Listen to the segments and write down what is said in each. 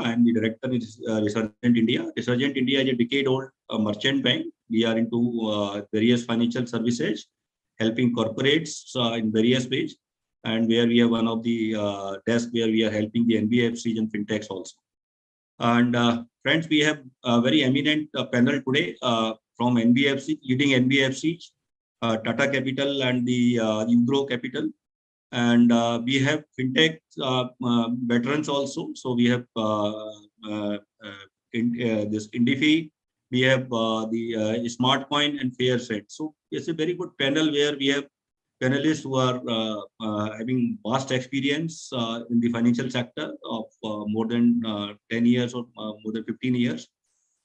I am the director in Resurgent India. Resurgent India is a decade-old merchant bank. We are into various financial services, helping corporates in various ways, and where we have one of the desks where we are helping the NBFCs and FinTechs also. And friends, we have a very eminent panel today from NBFC, leading NBFCs, Tata Capital and the Ugro Capital. And we have FinTech veterans also. So we have this Indifi, we have the SmartCoin and FairSet. So it's a very good panel where we have panelists who are having vast experience in the financial sector of more than 10 years or more than 15 years.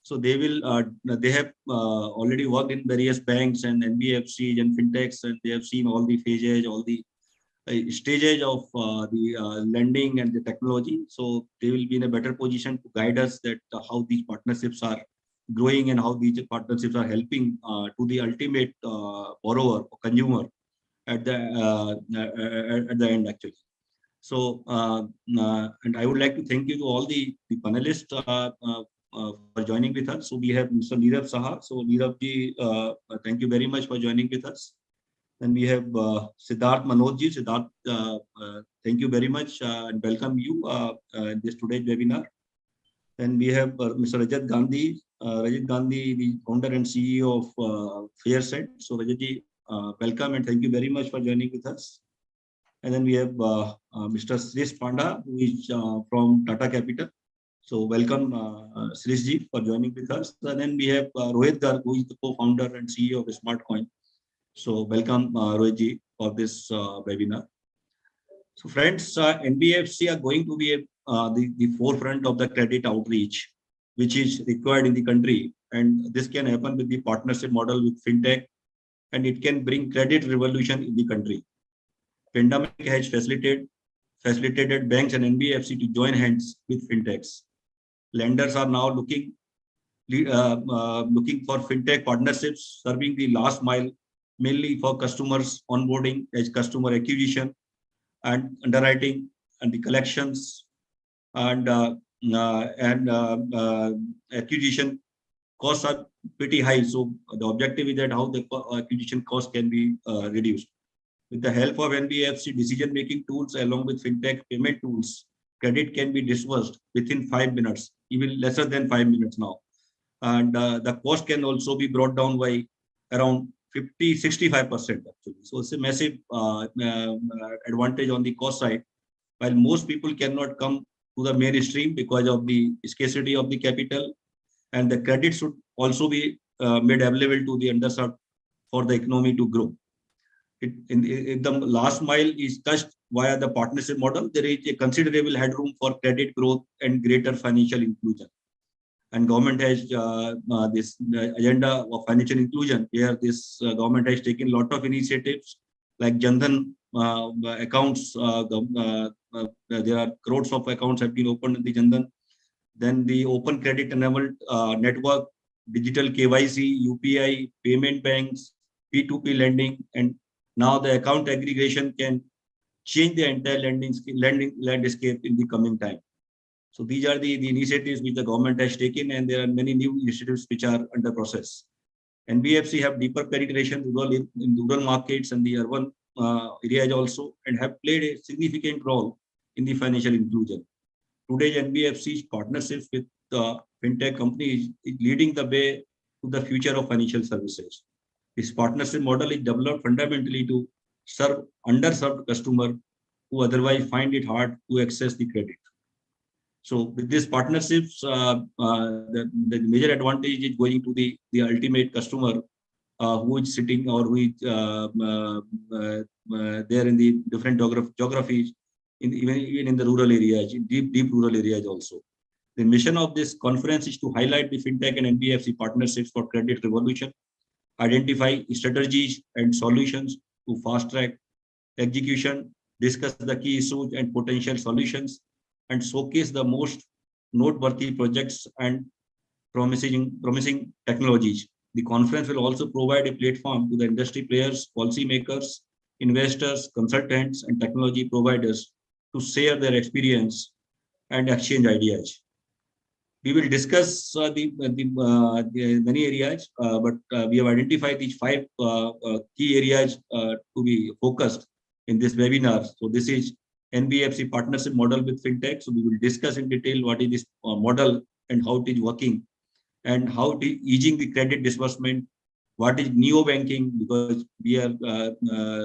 So they will, they have already worked in various banks and NBFCs and FinTechs, and they have seen all the phases, all the stages of the lending and the technology. So they will be in a better position to guide us that how these partnerships are growing and how these partnerships are helping to the ultimate borrower or consumer at the end actually. So and I would like to thank you to all the panelists for joining with us. So we have Mr. Neerav Saha. So Neerav ji, thank you very much for joining with us. Then we have Siddharth Manojji. Siddharth, thank you very much and welcome you in this today's webinar. Then we have Mr. Rajat Gandhi. Rajat Gandhi, the founder and CEO of FairSet. So Rajat, welcome and thank you very much for joining with us. And then we have Mr. Srish Panda, who is from Tata Capital. So welcome Srish ji for joining with us. And then we have Rohit Garg, who is the co-founder and CEO of SmartCoin. So welcome Rohit ji for this webinar. So friends, NBFC are going to be the forefront of the credit outreach, which is required in the country. And this can happen with the partnership model with FinTech, and it can bring credit revolution in the country. Pandemic has facilitated banks and NBFC to join hands with FinTechs. Lenders are now looking for FinTech partnerships, serving the last mile, mainly for customers onboarding as customer acquisition and underwriting and the collections and acquisition costs are pretty high. So the objective is that how the acquisition cost can be reduced. With the help of NBFC decision-making tools along with FinTech payment tools, credit can be disbursed within 5 minutes, even lesser than 5 minutes now. And the cost can also be brought down by around 65% actually. So it's a massive advantage on the cost side. While most people cannot come to the mainstream because of the scarcity of the capital, and the credit should also be made available to the underserved for the economy to grow. If the last mile is touched via the partnership model, there is a considerable headroom for credit growth and greater financial inclusion. And government has this agenda of financial inclusion, where this government has taken a lot of initiatives like Jandhan accounts. There are crores of accounts have been opened in the Jandhan. Then the Open Credit Enablement Network, digital KYC, UPI, payment banks, P2P lending, and now the account aggregation can change the entire lending landscape in the coming time. So these are the initiatives which the government has taken, and there are many new initiatives which are under process. NBFC have deeper penetration in rural markets and the urban areas also, and have played a significant role in the financial inclusion. Today's NBFC's partnerships with FinTech companies is leading the way to the future of financial services. This partnership model is developed fundamentally to serve underserved customers who otherwise find it hard to access the credit. So with these partnerships, the major advantage is going to the ultimate customer who is sitting or who is there in the different geographies, even in the rural areas, in deep rural areas also. The mission of this conference is to highlight the FinTech and NBFC partnerships for credit revolution, identify strategies and solutions to fast-track execution, discuss the key issues and potential solutions, and showcase the most noteworthy projects and promising technologies. The conference will also provide a platform to the industry players, policymakers, investors, consultants, and technology providers to share their experience and exchange ideas. We will discuss the many areas, but we have identified these five key areas to be focused in this webinar. So this is NBFC partnership model with fintech. So we will discuss in detail what is this model and how it is working, and how it is easing the credit disbursement. What is neo banking? Because we are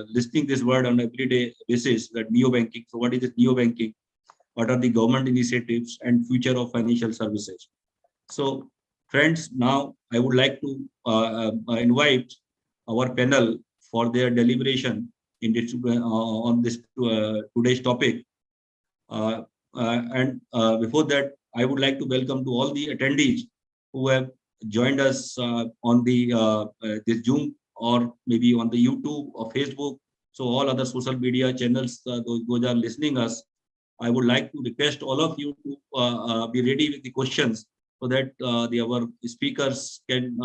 listening this word on everyday basis, that neo banking. So what is this neo banking? What are the government initiatives and future of financial services? So, friends, now I would like to invite our panel for their deliberation in this, on this today's topic. And before that, I would like to welcome to all the attendees who have joined us on the this Zoom, or maybe on the YouTube or Facebook. So all other social media channels, those are listening us. I would like to request all of you to be ready with the questions, so that our speakers can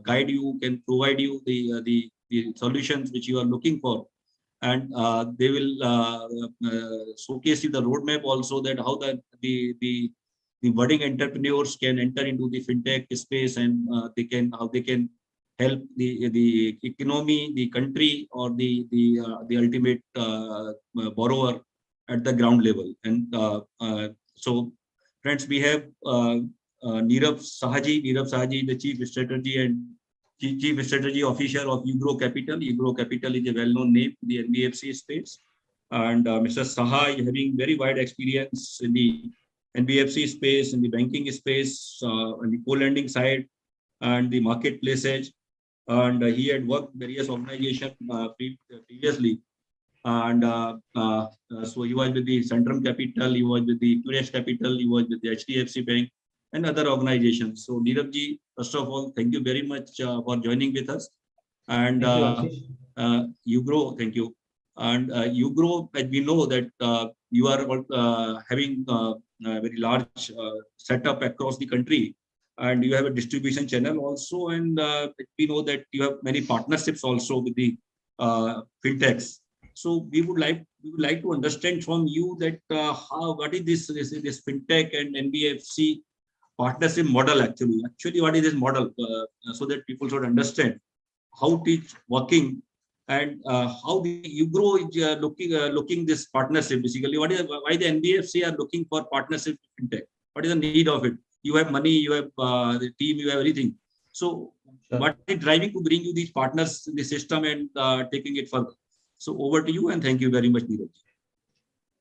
guide you, can provide you the solutions which you are looking for, and they will showcase you the roadmap also, that how the budding entrepreneurs can enter into the fintech space, and how they can help the economy, the country, or the ultimate borrower at the ground level. And so, friends, we have Nirav Sahaji, the Chief Strategy and Chief Strategy Officer of Ugro Capital. Ugro Capital is a well-known name in the NBFC space. And Mr. Saha is having very wide experience in the NBFC space, in the banking space, on the co-lending side, and the marketplaces. And he had worked various organizations previously. And so he was with the Centrum Capital, he was with the Curious Capital, he was with the HDFC Bank, and other organizations. So Neeraj, first of all, thank you very much for joining with us. And Ugro, thank you. And Ugro, as we know that you are having a very large setup across the country, and you have a distribution channel also. And we know that you have many partnerships also with the fintechs. So we would like to understand from you that what is this fintech and NBFC partnership model actually. Actually, what is this model, so that people should understand how it is working, and how the Ugro is looking this partnership. Basically, why the NBFC are looking for partnership with fintech? What is the need of it? You have money, you have the team, you have everything. So what is driving to bring you these partners in the system and taking it further? So over to you, and thank you very much, Neeraj.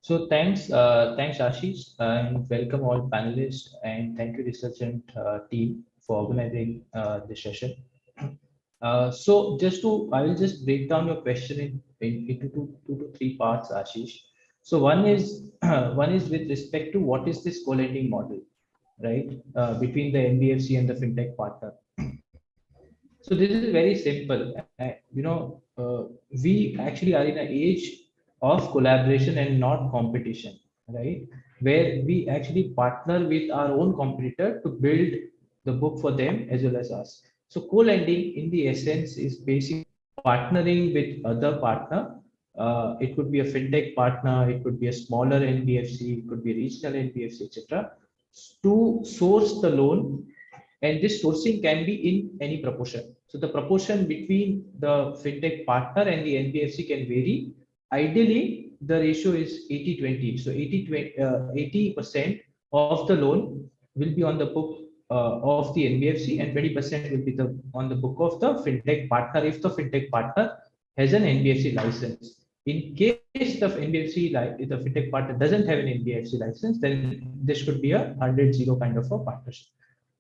So thanks Ashish, and welcome all panelists, and thank you Resurgent team for organizing this session. So I will just break down your question into two to three parts, Ashish. So one is one is with respect to what is this co-lending model, right? Between the NBFC and the fintech partner. So this is very simple. We actually are in an age of collaboration and not competition, right? Where we actually partner with our own competitor to build the book for them as well as us. So co-lending in the essence is basically partnering with other partner. It could be a fintech partner, it could be a smaller NBFC, it could be a regional NBFC, etc. To source the loan, and this sourcing can be in any proportion. So the proportion between the fintech partner and the NBFC can vary. Ideally, the ratio is 80-20. So 80% of the loan will be on the book of the NBFC, and 20% will be on the book of the fintech partner if the fintech partner has an NBFC license. In case the fintech partner doesn't have an NBFC license, then this could be a 100-0 kind of a partnership.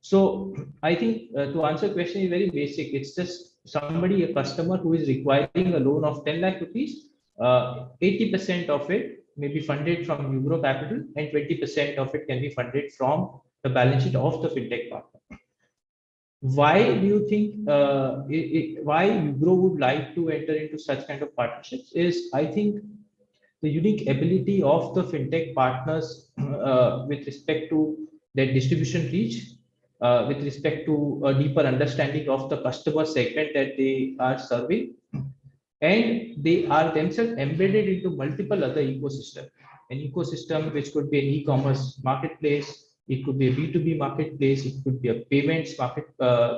So I think to answer the question is very basic. It's just somebody, a customer who is requiring a loan of 10 lakh rupees, 80% of it may be funded from Ugro Capital, and 20% of it can be funded from the balance sheet of the fintech partner. Why do you think why Ugro would like to enter into such kind of partnerships is, I think, the unique ability of the fintech partners with respect to their distribution reach, with respect to a deeper understanding of the customer segment that they are serving, and they are themselves embedded into multiple other ecosystem. An ecosystem which could be an e-commerce marketplace, It could be a B2B marketplace. It could be a payments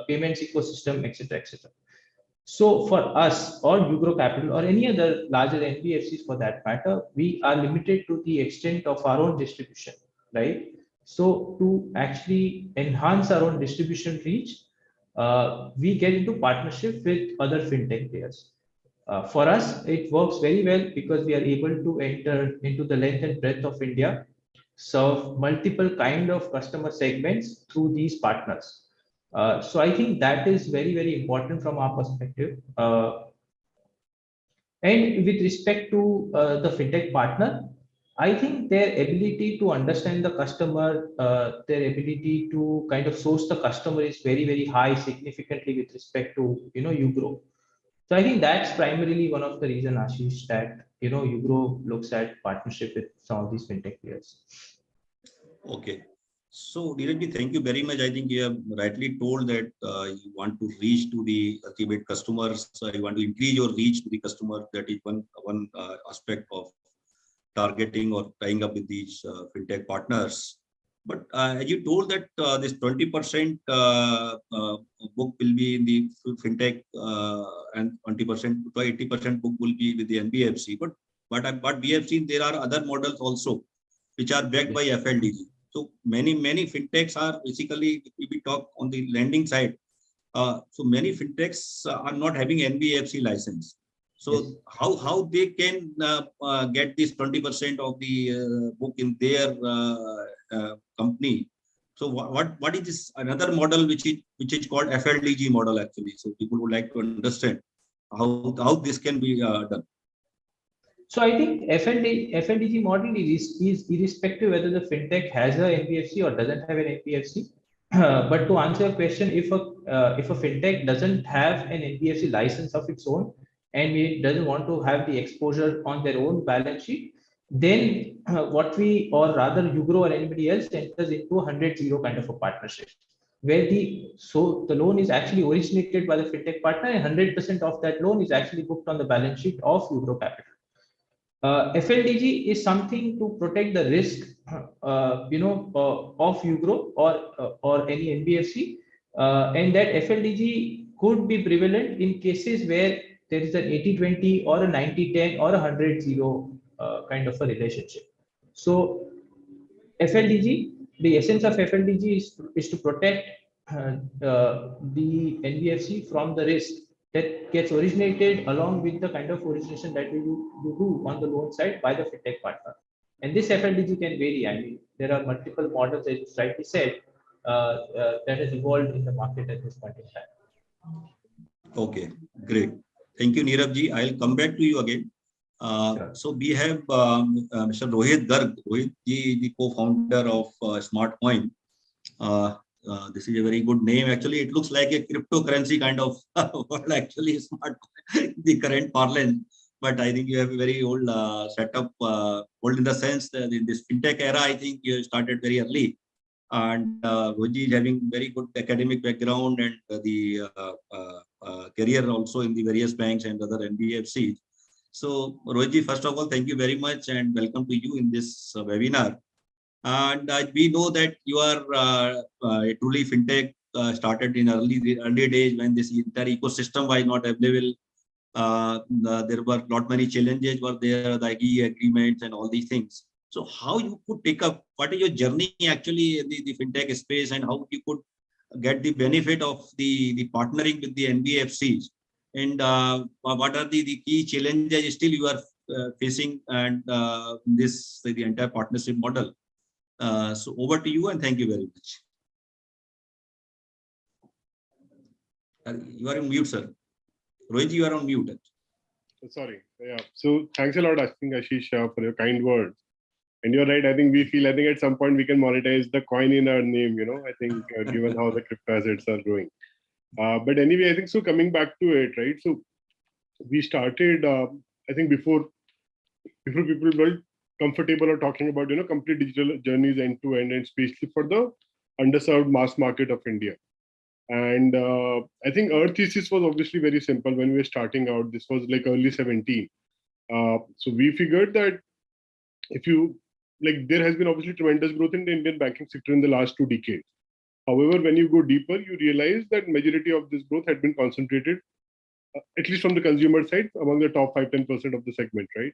payments ecosystem, etc., etc. So for us or Ugro Capital or any other larger NBFCs for that matter, we are limited to the extent of our own distribution, right? So to actually enhance our own distribution reach, we get into partnership with other fintech players. For us, it works very well because we are able to enter into the length and breadth of India, serve multiple kind of customer segments through these partners. So I think that is very, very important from our perspective. And with respect to the fintech partner, I think their ability to understand the customer, their ability to kind of source the customer is very, very high, significantly with respect to Ugro. So I think that's primarily one of the reason, Ashish, that Ugro looks at partnership with some of these fintech players. Okay. So, Neeraj, thank you very much. I think you have rightly told that you want to reach to the ultimate customers. You want to increase your reach to the customer. That is one aspect of targeting or tying up with these fintech partners. But as you told that this 20% book will be in the fintech and 20% to 80% book will be with the NBFC. But what we have seen, there are other models also which are backed by FLDG. So many fintechs are basically, if we talk on the lending side, so many fintechs are not having NBFC license. So Yes. how they can get this 20% of the book in their company? So what is this another model which is called FLDG model actually? So people would like to understand how this can be done. So I think FLDG model is irrespective whether the fintech has a NBFC or doesn't have an NBFC. But to answer your question, if a fintech doesn't have an NBFC license of its own and it doesn't want to have the exposure on their own balance sheet, then what we, or rather Ugro or anybody else, enters into a 100-0 kind of a partnership, where the loan is actually originated by the fintech partner and 100% of that loan is actually booked on the balance sheet of Ugro Capital. FLDG is something to protect the risk, of Ugro or any NBFC, and that FLDG could be prevalent in cases where there is an 80-20 or a 90-10 or a 100-0 kind of a relationship. So FLDG, the essence of FLDG is to protect the NBFC from the risk that gets originated along with the kind of origination that you do on the loan side by the fintech partner. And this FLDG can vary. I mean, there are multiple models, as you rightly said, that has evolved in the market at this point in time. Okay, great. Thank you, Neeraj ji. I'll come back to you again. Sure. So we have Mr. Rohit Garg, Rohit ji, the co-founder of SmartCoin. This is a very good name. Actually, it looks like a cryptocurrency kind of word. Actually, SmartCoin, the current parlance. But I think you have a very old setup, old in the sense that in this fintech era, I think you started very early. And Rohit is having very good academic background and the career also in the various banks and other NBFCs. So Rohit, first of all, thank you very much and welcome to you in this webinar. And we know that you are truly fintech started in early days when this entire ecosystem was not available. There were not many challenges were there, the agreements and all these things. So how you could take up, what is your journey actually in the fintech space and how you could get the benefit of the partnering with the NBFCs? And what are the key challenges still you are facing and the entire partnership model? So over to you and thank you very much. You are on mute, sir. Rohit, you are on mute. Sorry. Yeah. So thanks a lot, Ashish, for your kind words. And you're right. I think at some point we can monetize the coin in our name, I think given how the crypto assets are growing. But anyway, I think so coming back to it, right? So we started, I think before people were comfortable or talking about, complete digital journeys end to end, and especially for the underserved mass market of India. And I think our thesis was obviously very simple when we were starting out. This was like early 17. So we figured that if you like there has been obviously tremendous growth in the Indian banking sector in the last 2 decades. However, when you go deeper, you realize that majority of this growth had been concentrated, at least from the consumer side, among the top 5-10% of the segment, right?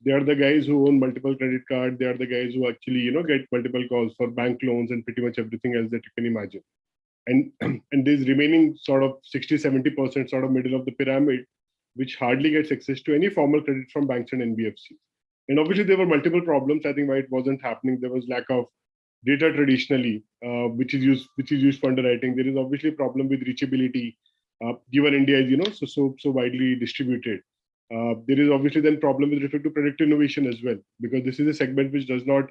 They are the guys who own multiple credit cards. They are the guys who actually, get multiple calls for bank loans and pretty much everything else that you can imagine. And and these remaining sort of 60-70% sort of middle of the pyramid, which hardly gets access to any formal credit from banks and NBFCs. And obviously there were multiple problems. I think why it wasn't happening. There was lack of data traditionally, which is used for underwriting. There is obviously a problem with reachability, given India is so widely distributed. There is obviously then problem with respect to product innovation as well, because this is a segment which does not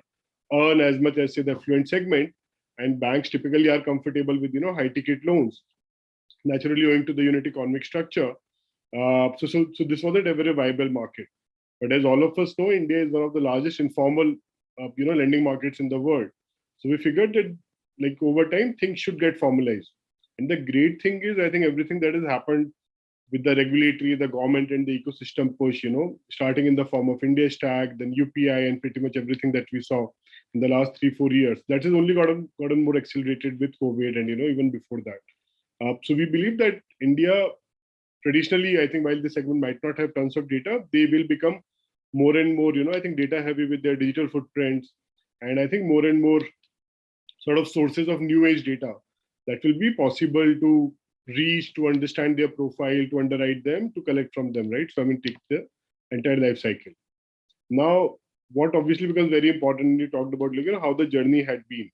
earn as much as say the affluent segment, and banks typically are comfortable with high ticket loans, naturally owing to the unit economic structure. So this wasn't a very viable market. But as all of us know, India is one of the largest informal lending markets in the world. So we figured that like over time things should get formalized. And the great thing is, I think everything that has happened with the regulatory, the government and the ecosystem push, starting in the form of India Stack, then UPI, and pretty much everything that we saw in the last 3-4 years, that has only gotten more accelerated with COVID and even before that. So we believe that India, traditionally, I think while this segment might not have tons of data, they will become more and more, I think data heavy with their digital footprints, and I think more and more sort of sources of new age data that will be possible to reach, to understand their profile, to underwrite them, to collect from them, right? So I mean, take the entire life cycle. Now, what obviously becomes very important, you talked about how the journey had been.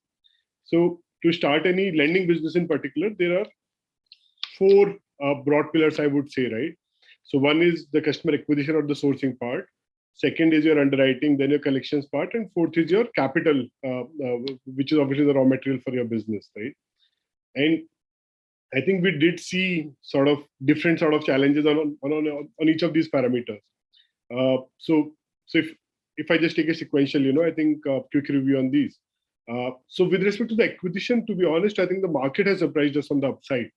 So to start any lending business in particular, there are 4 broad pillars, I would say, right? So one is the customer acquisition or the sourcing part. Second is your underwriting, then your collections part, and fourth is your capital, which is obviously the raw material for your business, right? And I think we did see sort of different sort of challenges on each of these parameters. So if I just take a sequential, I think quick review on these. So with respect to the acquisition, to be honest, I think the market has surprised us on the upside.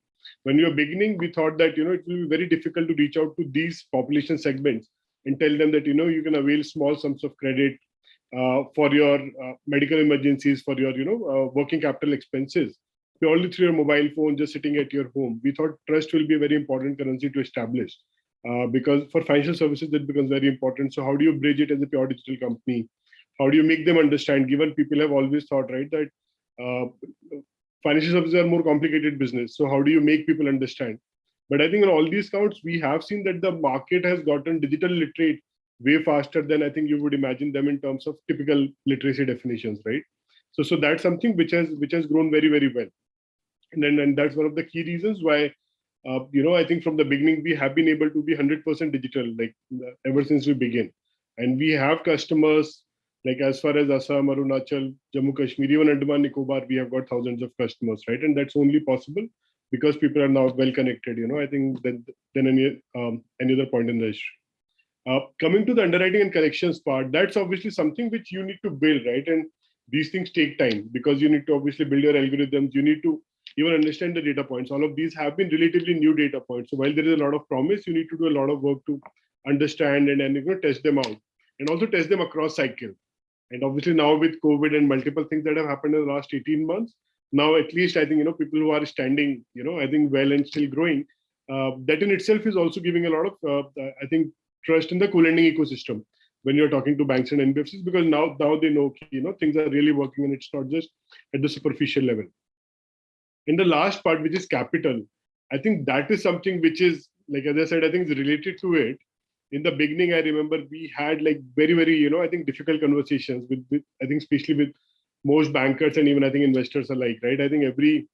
When we were beginning, we thought that it will be very difficult to reach out to these population segments and tell them that you can avail small sums of credit for your medical emergencies, for your working capital expenses, purely through your mobile phone, just sitting at your home. We thought trust will be a very important currency to establish, because for financial services that becomes very important. So how do you bridge it as a pure digital company? How do you make them understand? Given people have always thought, right, that financial services are more complicated business. So how do you make people understand? But I think on all these counts, we have seen that the market has gotten digital literate way faster than I think you would imagine them in terms of typical literacy definitions, right? So that's something which has grown very, very well. And that's one of the key reasons why, I think from the beginning, we have been able to be 100% digital, like ever since we began. And we have customers, like as far as Assam, Arunachal, Jammu Kashmir, even Andaman Nicobar, we have got thousands of customers, right? And that's only possible because people are now well connected, I think than any other point in the history. Coming to the underwriting and collections part, that's obviously something which you need to build, right? And these things take time because you need to obviously build your algorithms. You need to even understand the data points. All of these have been relatively new data points. So while there is a lot of promise, you need to do a lot of work to understand and test them out, and also test them across cycle. And obviously now with COVID and multiple things that have happened in the last 18 months, now at least I think people who are standing, I think well and still growing, that in itself is also giving a lot of I think trust in the co-lending ecosystem when you're talking to banks and NBFCs, because now they know things are really working and it's not just at the superficial level. In the last part, which is capital, I think that is something which is, like as I said, I think is related to it. In the beginning, I remember we had like very, very, I think difficult conversations with I think especially with most bankers and even I think investors alike, right? I think every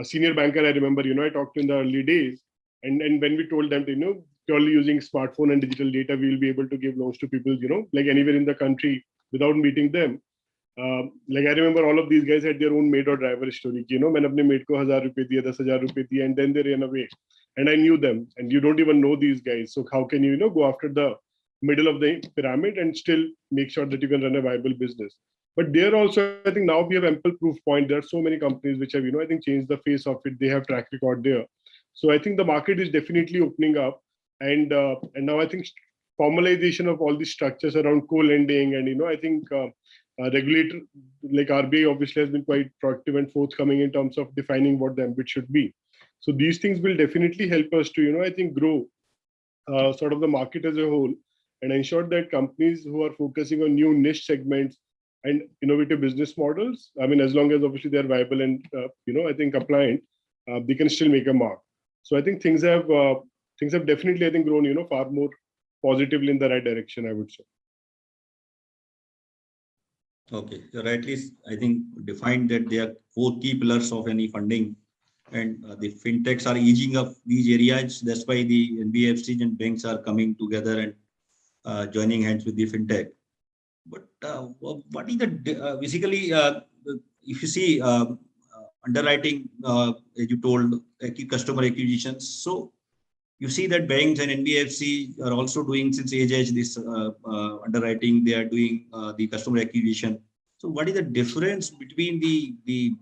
senior banker I remember, I talked to in the early days, and when we told them to, purely using smartphone and digital data, we will be able to give loans to people, like anywhere in the country without meeting them. Like I remember all of these guys had their own maid or driver story. मैंने अपने maid को 1,000 रुपए दिया, 10,000 रुपए दिया, and then they ran away. And I knew them, and you don't even know these guys. So how can you, go after the middle of the pyramid and still make sure that you can run a viable business? But there also, I think now we have ample proof point. There are so many companies which have, I think changed the face of it. They have track record there. So I think the market is definitely opening up, and now I think formalization of all these structures around co-lending and I think regulator like RBI obviously has been quite proactive and forthcoming in terms of defining what the ambit should be. So these things will definitely help us to, I think, grow sort of the market as a whole and ensure that companies who are focusing on new niche segments and innovative business models, I mean, as long as obviously they're viable and, I think compliant, they can still make a mark. So I think things have definitely, I think, grown, far more positively in the right direction, I would say. Okay, you rightly, I think, defined that there are 4 key pillars of any funding, and the fintechs are easing up these areas. That's why the NBFCs and banks are coming together and joining hands with the fintech. But what is the basically, if you see underwriting, as you told, customer acquisitions, so you see that banks and NBFC are also doing since age this underwriting. They are doing the customer acquisition. So what is the difference between the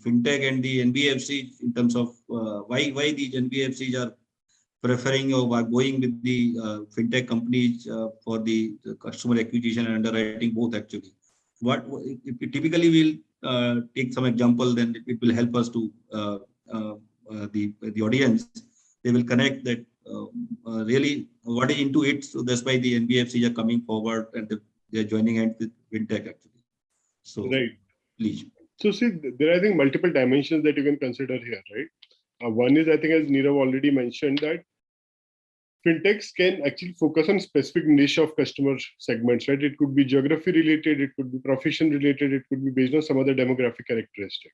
fintech and the NBFC in terms of why these NBFCs are preferring or going with the fintech companies for the customer acquisition and underwriting both actually? What if we typically will take some example, then it will help us to the audience. They will connect that really what is into it. So that's why the NBFCs are coming forward and they're joining hands with fintech actually. So right, please. So see, there are, I think, multiple dimensions that you can consider here, right? One is, I think, as Nirav already mentioned, that fintechs can actually focus on specific niche of customer segments, right? It could be geography related, it could be profession related, it could be based on some other demographic characteristic.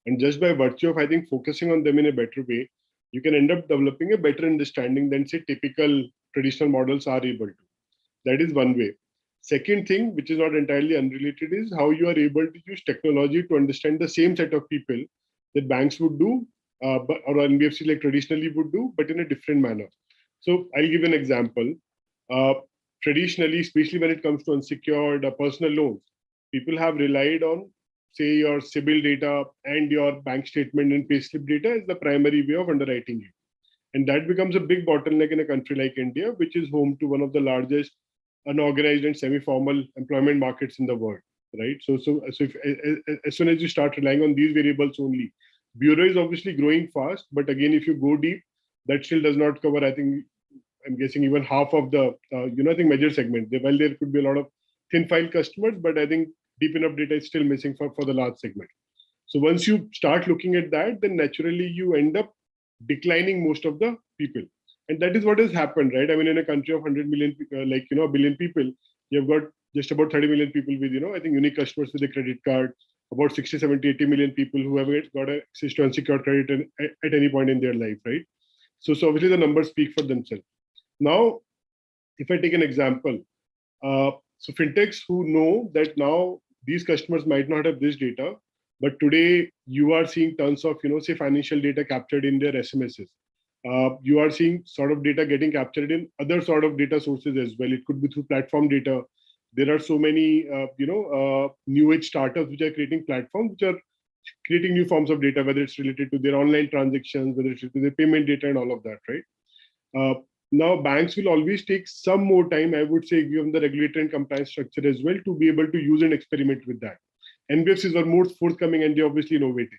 And just by virtue of, I think, focusing on them in a better way, you can end up developing a better understanding than, say, typical traditional models are able to. That is one way. Second thing, which is not entirely unrelated, is how you are able to use technology to understand the same set of people that banks would do, or NBFC like traditionally would do, but in a different manner. So I'll give an example. Traditionally, especially when it comes to unsecured personal loans, people have relied on, say, your CIBIL data and your bank statement and payslip data as the primary way of underwriting you. And that becomes a big bottleneck in a country like India, which is home to one of the largest unorganized and semi-formal employment markets in the world, right? So if, as soon as you start relying on these variables only, bureau is obviously growing fast, but again, if you go deep, that still does not cover, I think, I'm guessing even half of the, I think major segment. While there could be a lot of thin file customers, but I think deep enough data is still missing for the large segment. So once you start looking at that, then naturally you end up declining most of the people. And that is what has happened, right? I mean, in a country of 100 million, a billion people, you've got just about 30 million people with, I think, unique customers with a credit card, about 60, 70, 80 million people who have got access to unsecured credit at any point in their life, right? So obviously the numbers speak for themselves. Now, if I take an example, so fintechs who know that now these customers might not have this data, but today you are seeing tons of, say, financial data captured in their SMSs. You are seeing sort of data getting captured in other sort of data sources as well. It could be through platform data. There are so many, new age startups which are creating platforms, which are creating new forms of data, whether it's related to their online transactions, whether it's related to their payment data and all of that, right? Now, banks will always take some more time, I would say, given the regulatory and compliance structure as well, to be able to use and experiment with that. NBFCs are more forthcoming and they obviously innovative.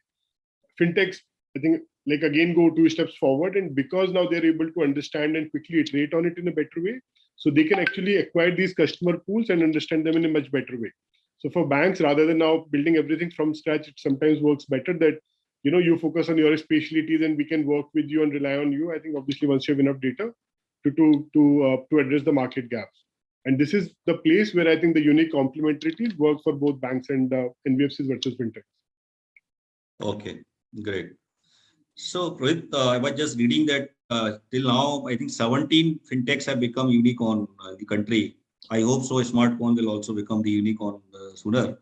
Fintechs, I think, like again, go 2 steps forward, and because now they're able to understand and quickly iterate on it in a better way, so they can actually acquire these customer pools and understand them in a much better way. So for banks, rather than now building everything from scratch, it sometimes works better that you focus on your specialties and we can work with you and rely on you. I think obviously once you have enough data to address the market gaps, and this is the place where I think the unique complementarities work for both banks and NBFCs versus fintechs. Okay, great. So, Rohit, I was just reading that till now, I think 17 fintechs have become unicorn in the country. I hope so. Smartphone will also become the unicorn sooner.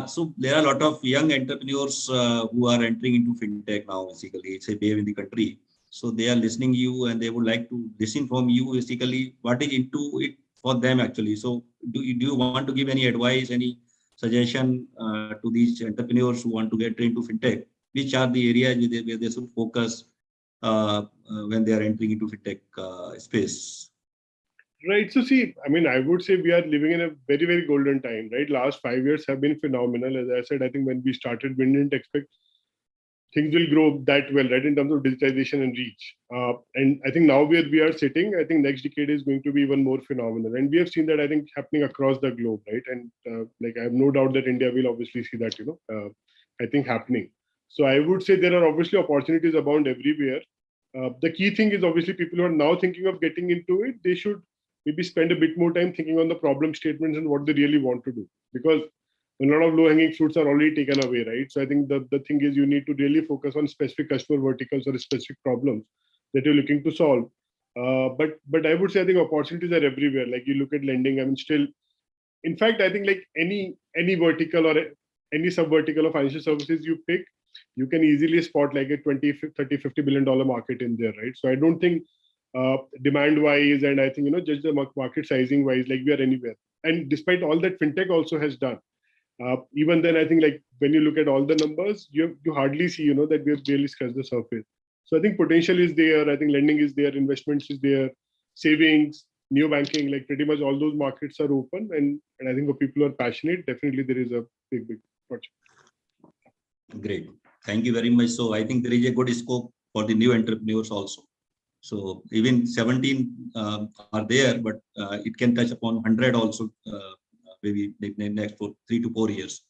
So there are a lot of young entrepreneurs who are entering into fintech now. Basically, it's a wave in the country. So they are listening to you and they would like to listen from you. Basically, what is into it for them actually? So do you want to give any advice, any suggestion to these entrepreneurs who want to get into fintech? Which are the areas where they should focus when they are entering into fintech space? Right. So see, I mean, I would say we are living in a very, very golden time, right? Last 5 years have been phenomenal. As I said, I think when we started, we didn't expect things will grow that well, right, in terms of digitization and reach. And I think now where we are sitting, I think next decade is going to be even more phenomenal. And we have seen that, I think, happening across the globe, right? And like, I have no doubt that India will obviously see that, I think happening. So I would say there are obviously opportunities abound everywhere. The key thing is obviously people who are now thinking of getting into it, they should maybe spend a bit more time thinking on the problem statements and what they really want to do. Because a lot of low-hanging fruits are already taken away, right? So I think the thing is you need to really focus on specific customer verticals or specific problems that you're looking to solve. But I would say I think opportunities are everywhere. Like you look at lending, I mean, still, in fact, I think like any vertical or any sub-vertical of financial services you pick, you can easily spot like a 20, 30, $50 billion market in there, right? So I don't think demand-wise, and I think, just the market sizing-wise, like we are anywhere. And despite all that FinTech also has done, even then, I think like when you look at all the numbers, you hardly see, that we have barely scratched the surface. So I think potential is there. I think lending is there, investments is there, savings, neo banking, like pretty much all those markets are open. And I think for people who are passionate, definitely there is a big project. Great. Thank you very much. So I think there is a good scope for the new entrepreneurs also. So even 17 are there, but it can touch upon 100 also, maybe next 3 to 4 years.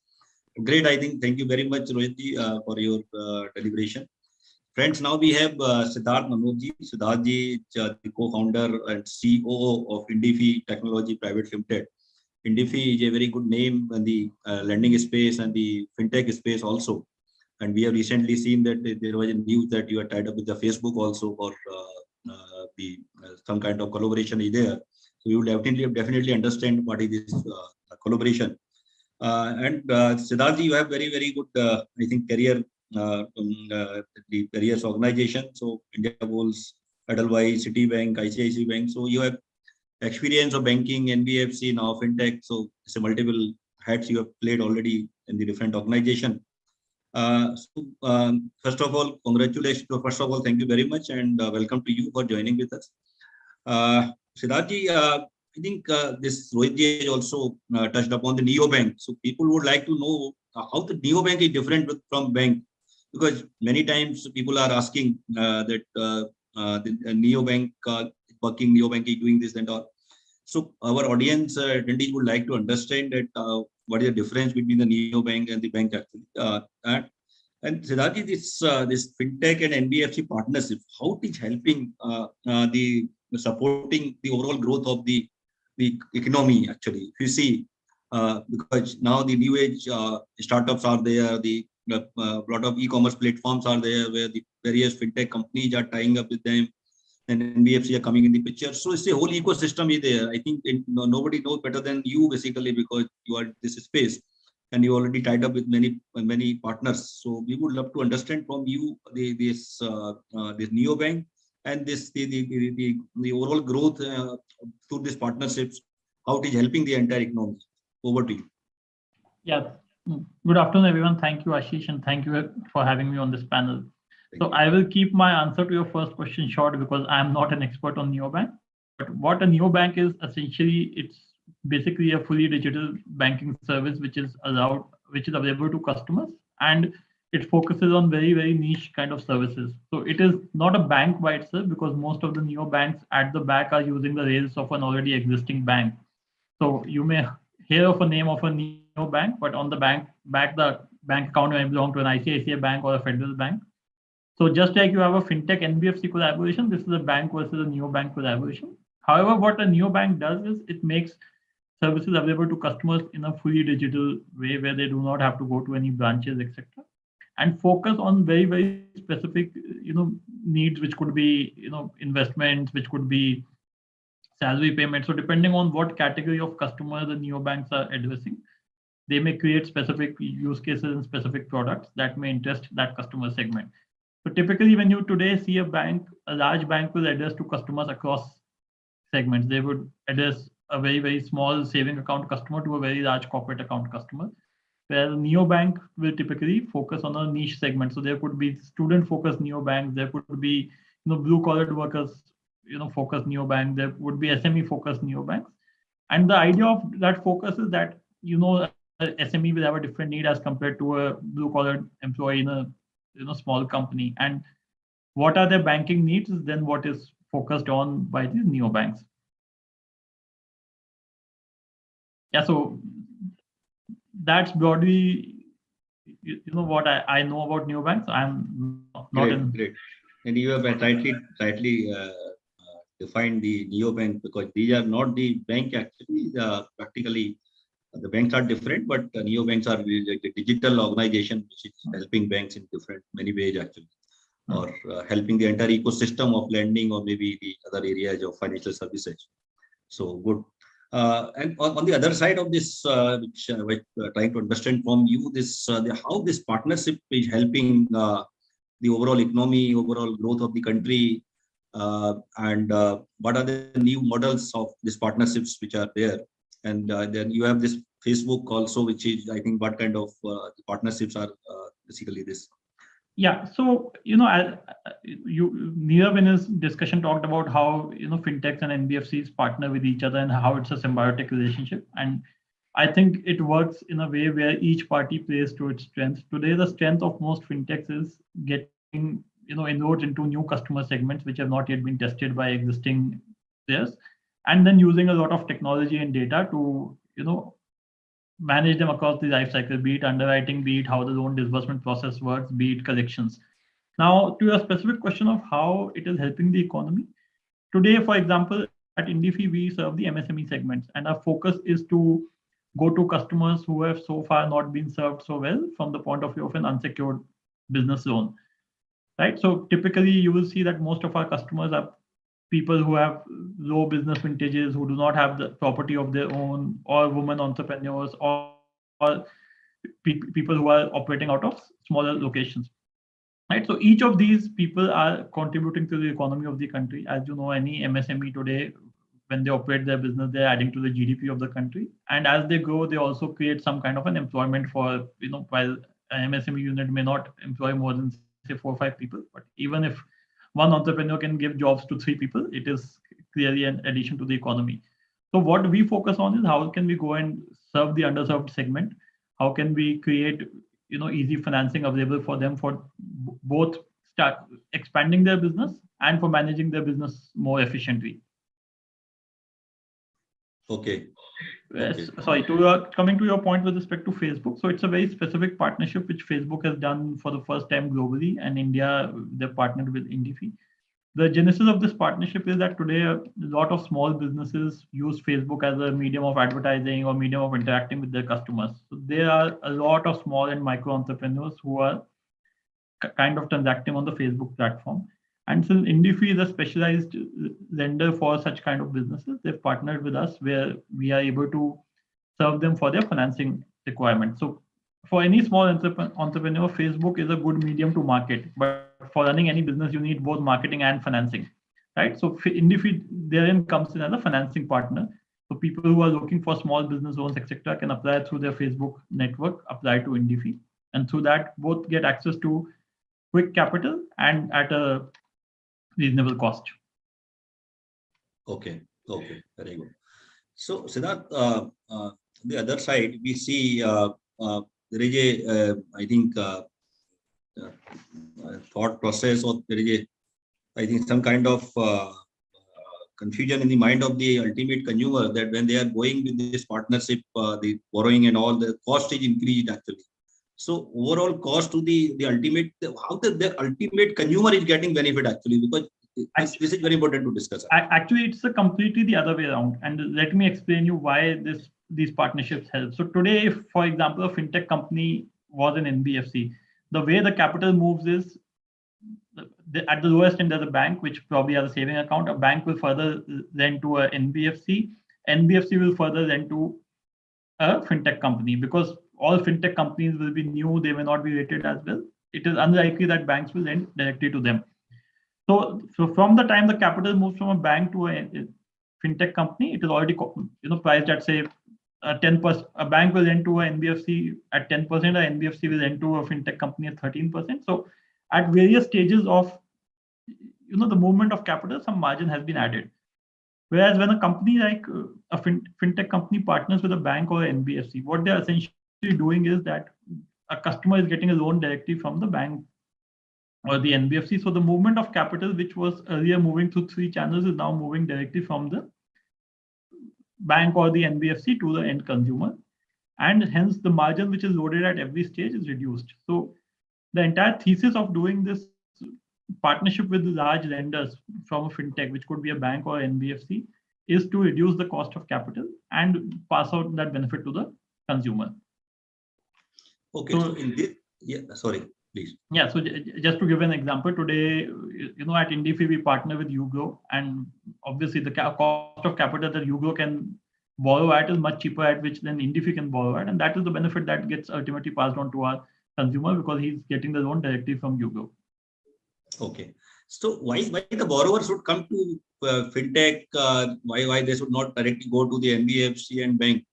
Great. I think thank you very much, Rohitji, for your deliberation. Friends, now we have Siddharth Manojji. Siddharthji is the co-founder and COO of NBFC Technology Private Limited. NBFC is a very good name in the lending space and the fintech space also. And we have recently seen that there was a news that you are tied up with the Facebook also for some kind of collaboration is there. So you will definitely understand what is this collaboration. And Siddharthji, you have very, very good, I think, career the various organizations. So India Bulls, Edelweiss, Citibank, ICICI Bank. So you have experience of banking, NBFC, now FinTech. So it's a multiple hats you have played already in the different organization. First of all, congratulations. First of all, thank you very much and welcome to you for joining with us. Siddharthji, I think this Rohitji also touched upon the neobank. So people would like to know how the neobank is different from bank, because many times people are asking that the neobank working, neobank is doing this and all. So our audience attendees would like to understand that what is the difference between the neobank and the bank actually. And Siddharthji, this FinTech and NBFC partnership, how it is helping the supporting the overall growth of the economy actually. If you see, because now the new age startups are there, the lot of e-commerce platforms are there where the various FinTech companies are tying up with them, and NBFC are coming in the picture. So it's a whole ecosystem is there. I think nobody knows better than you basically, because you are in this space and you already tied up with many partners. So we would love to understand from you this neobank and this the overall growth through these partnerships, how it is helping the entire economy. Over to you. Yeah. Good afternoon, everyone. Thank you, Ashish, and thank you for having me on this panel. So I will keep my answer to your first question short because I am not an expert on neobank. But what a neobank is, essentially, it's basically a fully digital banking service which is available to customers, and it focuses on very, very niche kind of services. So it is not a bank by itself, because most of the neobanks at the back are using the rails of an already existing bank. So you may hear of a name of a neobank, but on the back the bank account may belong to an ICICI bank or a federal bank. So just like you have a FinTech NBFC collaboration, this is a bank versus a neobank collaboration. However, what a neobank does is it makes services available to customers in a fully digital way where they do not have to go to any branches, etc., and focus on very, very specific, needs, which could be, investments, which could be salary payments. So depending on what category of customer the neobanks are addressing, they may create specific use cases and specific products that may interest that customer segment. So typically when you today see a large bank will address to customers across segments. They would address a very, very small saving account customer to a very large corporate account customer, where neobank will typically focus on a niche segment. So there could be student focused neobanks, there could be blue collar workers focused neobank. There would be SME focused neobanks. And the idea of that focus is that, a SME will have a different need as compared to a blue collar employee in a small company. And what are their banking needs is then what is focused on by these neobanks. Yeah, so that's broadly, what I know about neobanks. I'm not in. Great. And you have rightly defined the neobank, because these are not the bank actually. Practically, the banks are different, but neobanks are like a digital organization which is helping banks in many ways actually, or helping the entire ecosystem of lending, or maybe the other areas of financial services. So good. And on the other side of this, which we're trying to understand from you, how this partnership is helping the overall economy, overall growth of the country, and what are the new models of these partnerships which are there. And then you have this Facebook also, which is, I think, what kind of partnerships are basically this. Yeah, so Nirav in his discussion talked about how fintechs and NBFCs partner with each other and how it's a symbiotic relationship. And I think it works in a way where each party plays to its strengths. Today, the strength of most fintechs is getting inroads into new customer segments which have not yet been tested by existing players, and then using a lot of technology and data to manage them across the life cycle, be it underwriting, be it how the loan disbursement process works, be it collections. Now, to your specific question of how it is helping the economy, today, for example, at IndiFi, we serve the MSME segments, and our focus is to go to customers who have so far not been served so well from the point of view of an unsecured business loan, right? So typically, you will see that most of our customers are people who have low business vintages, who do not have the property of their own, or women entrepreneurs, or people who are operating out of smaller locations, right? So each of these people are contributing to the economy of the country. As you know, any MSME today, when they operate their business, they're adding to the GDP of the country. And as they grow, they also create some kind of an employment for, while an MSME unit may not employ more than, say, 4 or 5 people, but even if one entrepreneur can give jobs to 3 people, it is clearly an addition to the economy. So what we focus on is how can we go and serve the underserved segment? How can we create easy financing available for them for both start expanding their business and for managing their business more efficiently. Okay. Yes, sorry, coming to your point with respect to Facebook. So it's a very specific partnership which Facebook has done for the first time globally, and India, they've partnered with IndiFi. The genesis of this partnership is that today a lot of small businesses use Facebook as a medium of advertising or medium of interacting with their customers. So there are a lot of small and micro entrepreneurs who are kind of transacting on the Facebook platform. And since IndiFi is a specialized lender for such kind of businesses, they've partnered with us where we are able to serve them for their financing requirements. So for any small entrepreneur, Facebook is a good medium to market. But for running any business, you need both marketing and financing, right? So IndiFi therein comes in as a financing partner. So people who are looking for small business loans, etc., can apply through their Facebook network, apply to IndiFi, and through that both get access to quick capital and at a reasonable cost. Okay, very good. So Siddharth, the other side, we see there is a, I think, thought process, or there is I think, some kind of confusion in the mind of the ultimate consumer that when they are going with this partnership, the borrowing and all, the cost is increased actually. So overall cost to the ultimate, how the ultimate consumer is getting benefit actually, because this is very important to discuss. Actually, it's completely the other way around. And let me explain you why these partnerships help. So today, if, for example, a fintech company was an NBFC, the way the capital moves is at the lowest end, there's a bank, which probably has a saving account. A bank will further lend to a NBFC. NBFC will further lend to a fintech company, because all fintech companies will be new. They may not be rated as well. It is unlikely that banks will lend directly to them. So from the time the capital moves from a bank to a fintech company, it is already priced at, say, 10%. A bank will lend to a NBFC at 10%. A NBFC will lend to a fintech company at 13%. So at various stages of the movement of capital, some margin has been added. Whereas when a company like a fintech company partners with a bank or an NBFC, what they're essentially doing is that a customer is getting a loan directly from the bank or the NBFC. So the movement of capital, which was earlier moving through 3 channels, is now moving directly from the bank or the NBFC to the end consumer. And hence the margin which is loaded at every stage is reduced. So the entire thesis of doing this partnership with large lenders from a fintech, which could be a bank or NBFC, is to reduce the cost of capital and pass out that benefit to the consumer. Okay, so in this, sorry, please. Yeah, so just to give an example, today, at IndieFi we partner with Ugrow, and obviously the cost of capital that Ugrow can borrow at is much cheaper at which than IndieFi can borrow at, and that is the benefit that gets ultimately passed on to our consumer because he's getting the loan directly from Ugrow. Okay, so why the borrower should come to fintech? Why they should not directly go to the NBFC and bank,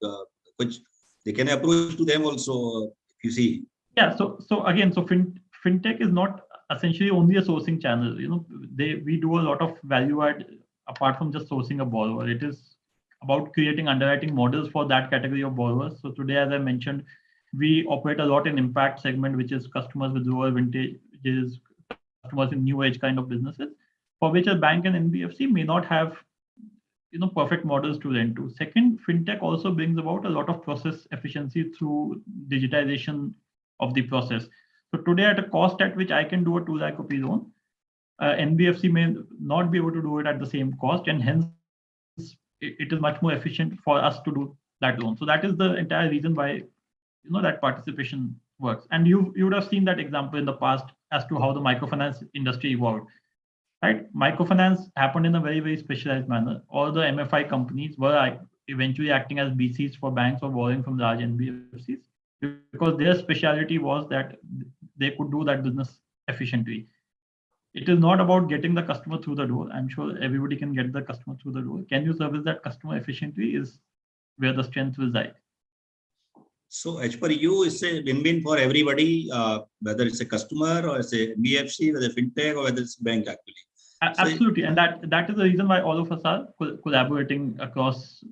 which they can approach to them also, if you see. Yeah, so again, fintech is not essentially only a sourcing channel. We do a lot of value add apart from just sourcing a borrower. It is about creating underwriting models for that category of borrowers. So today, as I mentioned, we operate a lot in impact segment, which is customers with lower vintages, customers in new age kind of businesses, for which a bank and NBFC may not have perfect models to lend to. Second, fintech also brings about a lot of process efficiency through digitization of the process. So today, at a cost at which I can do a 2 lakh rupee loan, NBFC may not be able to do it at the same cost, and hence it is much more efficient for us to do that loan. So that is the entire reason why that participation works. And you would have seen that example in the past as to how the microfinance industry evolved. Right, microfinance happened in a very, very specialized manner. All the MFI companies were eventually acting as BCs for banks or borrowing from large NBFCs because their specialty was that they could do that business efficiently. It is not about getting the customer through the door. I'm sure everybody can get the customer through the door. Can you service that customer efficiently is where the strength resides. So as per you, it's a win-win for everybody, whether it's a customer or it's a NBFC, whether it's fintech or whether it's a bank actually. Absolutely, and that is the reason why all of us are collaborating across.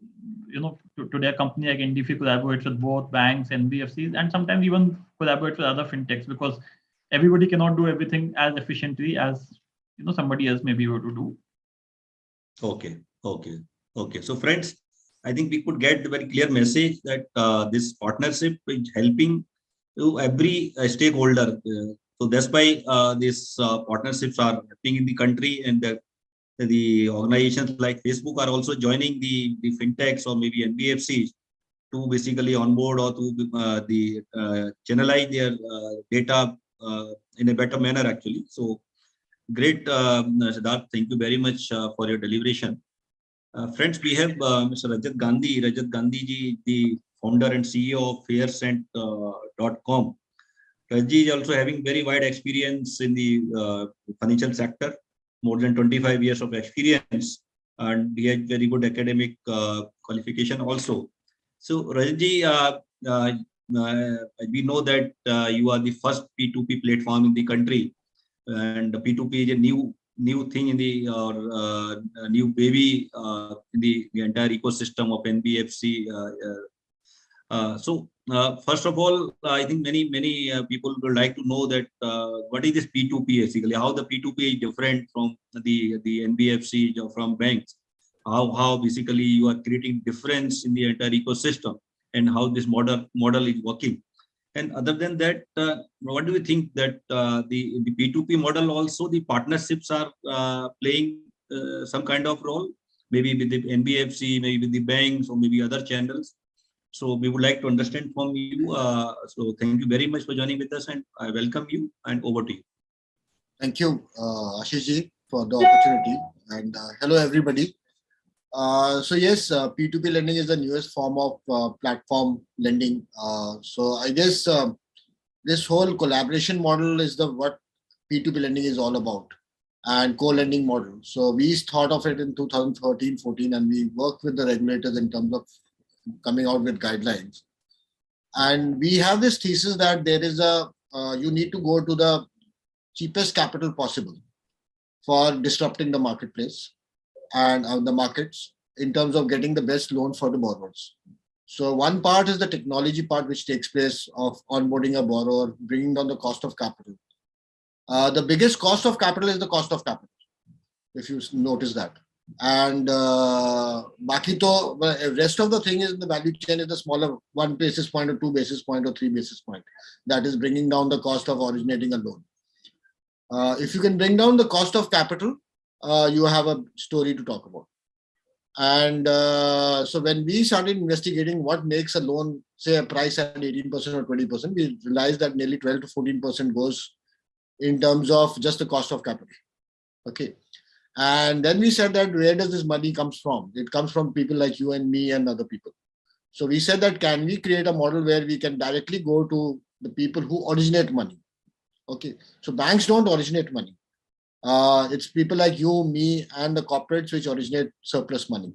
Today a company like NDFI collaborates with both banks, NBFCs, and sometimes even collaborates with other fintechs because everybody cannot do everything as efficiently as somebody else may be able to do. Okay. So friends, I think we could get the very clear message that this partnership is helping to every stakeholder. So that's why these partnerships are happening in the country, and the organizations like Facebook are also joining the fintechs or maybe NBFCs to basically onboard or to channelize their data in a better manner actually. So great, Siddharth, thank you very much for your deliberation. Friends, we have Mr. Rajat Gandhi ji, the founder and CEO of fairsent.com. Rajji is also having very wide experience in the financial sector, more than 25 years of experience, and he has very good academic qualification also. So Rajji, we know that you are the first P2P platform in the country, and the P2P is a new thing in the new baby in the entire ecosystem of NBFC. So first of all, I think many people would like to know that what is this P2P basically? How the P2P is different from the NBFC or from banks? How basically you are creating difference in the entire ecosystem, and how this model is working? And other than that, what do you think that the P2P model also the partnerships are playing some kind of role, maybe with the NBFC, maybe with the banks, or maybe other channels? So we would like to understand from you. So thank you very much for joining with us, and I welcome you, and over to you. Thank you, Ashish ji, for the opportunity, and hello everybody. So yes, P2P lending is the newest form of platform lending. So I guess this whole collaboration model is what P2P lending is all about, and co-lending model. So we thought of it in 2013-14, and we worked with the regulators in terms of coming out with guidelines. And we have this thesis that there is you need to go to the cheapest capital possible. for disrupting the marketplace and the markets in terms of getting the best loan for the borrowers. So one part is the technology part, which takes place of onboarding a borrower, bringing down the cost of capital. The biggest cost of capital is the cost of capital, if you notice that. And baki to, rest of the thing is the value chain is the smaller 1 basis point or 2 basis point or 3 basis point. That is bringing down the cost of originating a loan. If you can bring down the cost of capital, you have a story to talk about. And so when we started investigating what makes a loan, say a price at 18% or 20%, we realized that nearly 12 to 14% goes in terms of just the cost of capital. Okay. And then we said that where does this money comes from? It comes from people like you and me and other people. So we said that can we create a model where we can directly go to the people who originate money? Okay. So banks don't originate money. It's people like you, me, and the corporates which originate surplus money,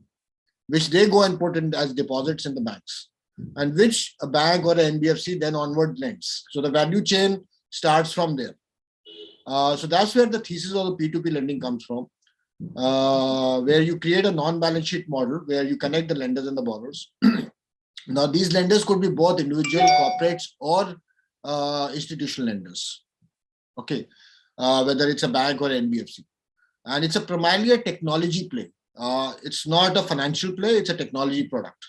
which they go and put in as deposits in the banks, and which a bank or an NBFC then onward lends. So the value chain starts from there. So that's where the thesis of the P2P lending comes from, where you create a non-balance sheet model where you connect the lenders and the borrowers. Now, these lenders could be both individual corporates or institutional lenders. Okay. Whether it's a bank or NBFC. And it's primarily a technology play. It's not a financial play, it's a technology product.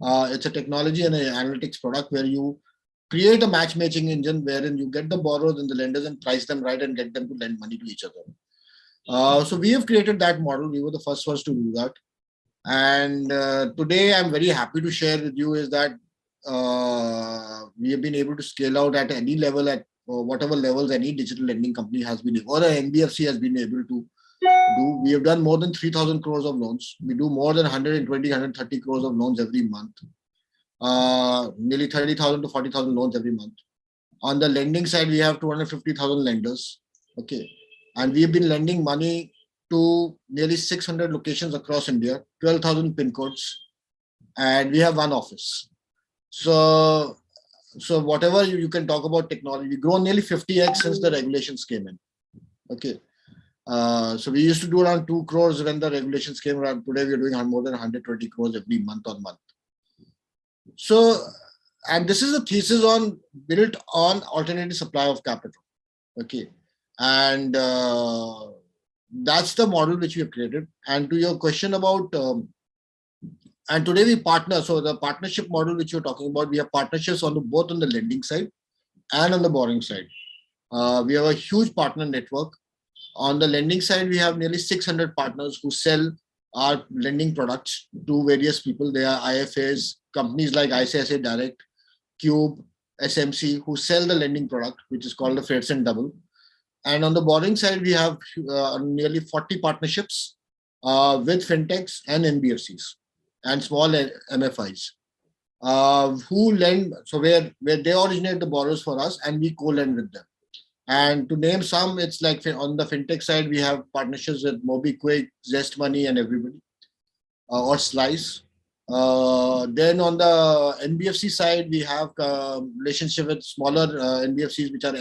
It's a technology and an analytics product where you create a matchmaking engine wherein you get the borrowers and the lenders and price them right and get them to lend money to each other. So we have created that model. We were the first ones to do that. And today I'm very happy to share with you is that we have been able to scale out at any level, at whatever levels any digital lending company has been able, or an NBFC has been able to do. We have done more than 3,000 crores of loans. We do more than 120, 130 crores of loans every month. Nearly 30,000 to 40,000 loans every month. On the lending side, we have 250,000 lenders. Okay. And we have been lending money to nearly 600 locations across India, 12,000 pin codes, and we have one office. So whatever you can talk about technology, we've grown nearly 50x since the regulations came in. Okay. So we used to do around 2 crores when the regulations came around. Today we're doing more than 120 crores every month on month. So, and this is a thesis built on alternative supply of capital. Okay. And that's the model which we have created. And to your question about, and today we partner. So the partnership model which you're talking about, we have partnerships both on the lending side and on the borrowing side. We have a huge partner network. On the lending side, we have nearly 600 partners who sell our lending products to various people. They are IFAs, companies like ICICI Direct, Cube, SMC, who sell the lending product, which is called the Freights and Double. And on the borrowing side, we have nearly 40 partnerships with Fintechs and NBFCs and small MFIs who lend. So where they originate the borrowers for us and we co-lend with them. And to name some, it's like on the Fintech side, we have partnerships with MobiKwik, Zest Money, and everybody, or Slice. Then on the NBFC side, we have relationship with smaller NBFCs, which are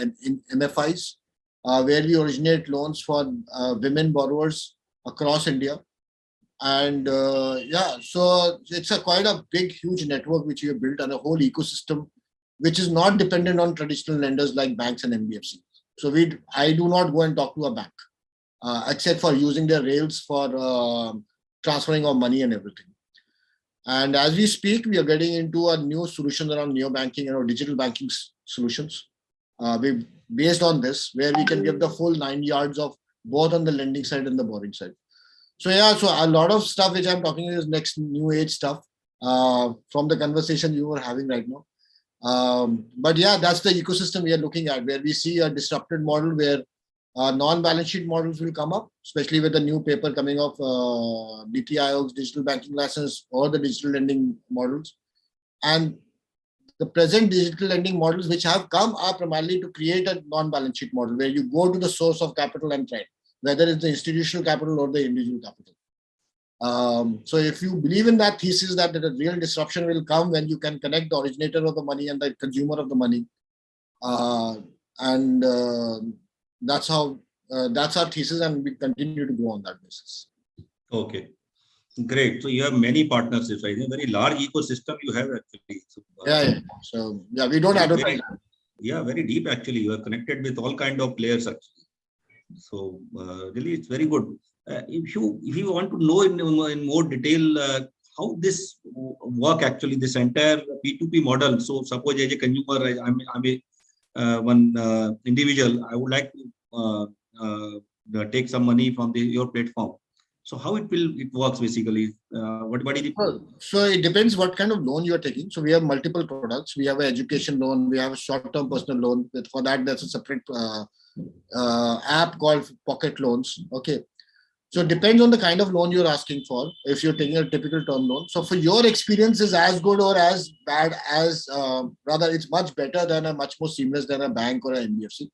MFIs, where we originate loans for women borrowers across India. And yeah, so it's quite a big, huge network which we have built, and a whole ecosystem which is not dependent on traditional lenders like banks and NBFCs. So I do not go and talk to a bank, except for using their rails for transferring of money and everything. And as we speak, we are getting into a new solution around neo-banking and digital banking solutions. Based on this, where we can give the full 9 yards of both on the lending side and the borrowing side. So yeah, so a lot of stuff which I'm talking is next new age stuff from the conversation you were having right now. But yeah, that's the ecosystem we are looking at, where we see a disrupted model where non-balance sheet models will come up, especially with the new paper coming off NITI Aayog's digital banking license or the digital lending models. And the present digital lending models which have come are primarily to create a non-balance sheet model where you go to the source of capital and trade, whether it's the institutional capital or the individual capital. So if you believe in that thesis that the real disruption will come when you can connect the originator of the money and the consumer of the money, and that's how that's our thesis, and we continue to go on that basis. Okay, great. So you have many partnerships, right? A very large ecosystem you have actually. So, Yeah. So yeah, we don't advertise. Very deep actually. You are connected with all kind of players actually. So really, it's very good. If you want to know in more detail how this work actually, this entire P2P model. So suppose as a consumer, I'm a one individual, I would like to take some money from your platform. So how it works basically? What is it? So it depends what kind of loan you are taking. So we have multiple products. We have an education loan. We have a short-term personal loan. For that, there's a separate app called Pocket Loans. Okay. So it depends on the kind of loan you're asking for. If you're taking a typical term loan, so for your experience is as good or as bad as, rather it's much better than much more seamless than a bank or an NBFC,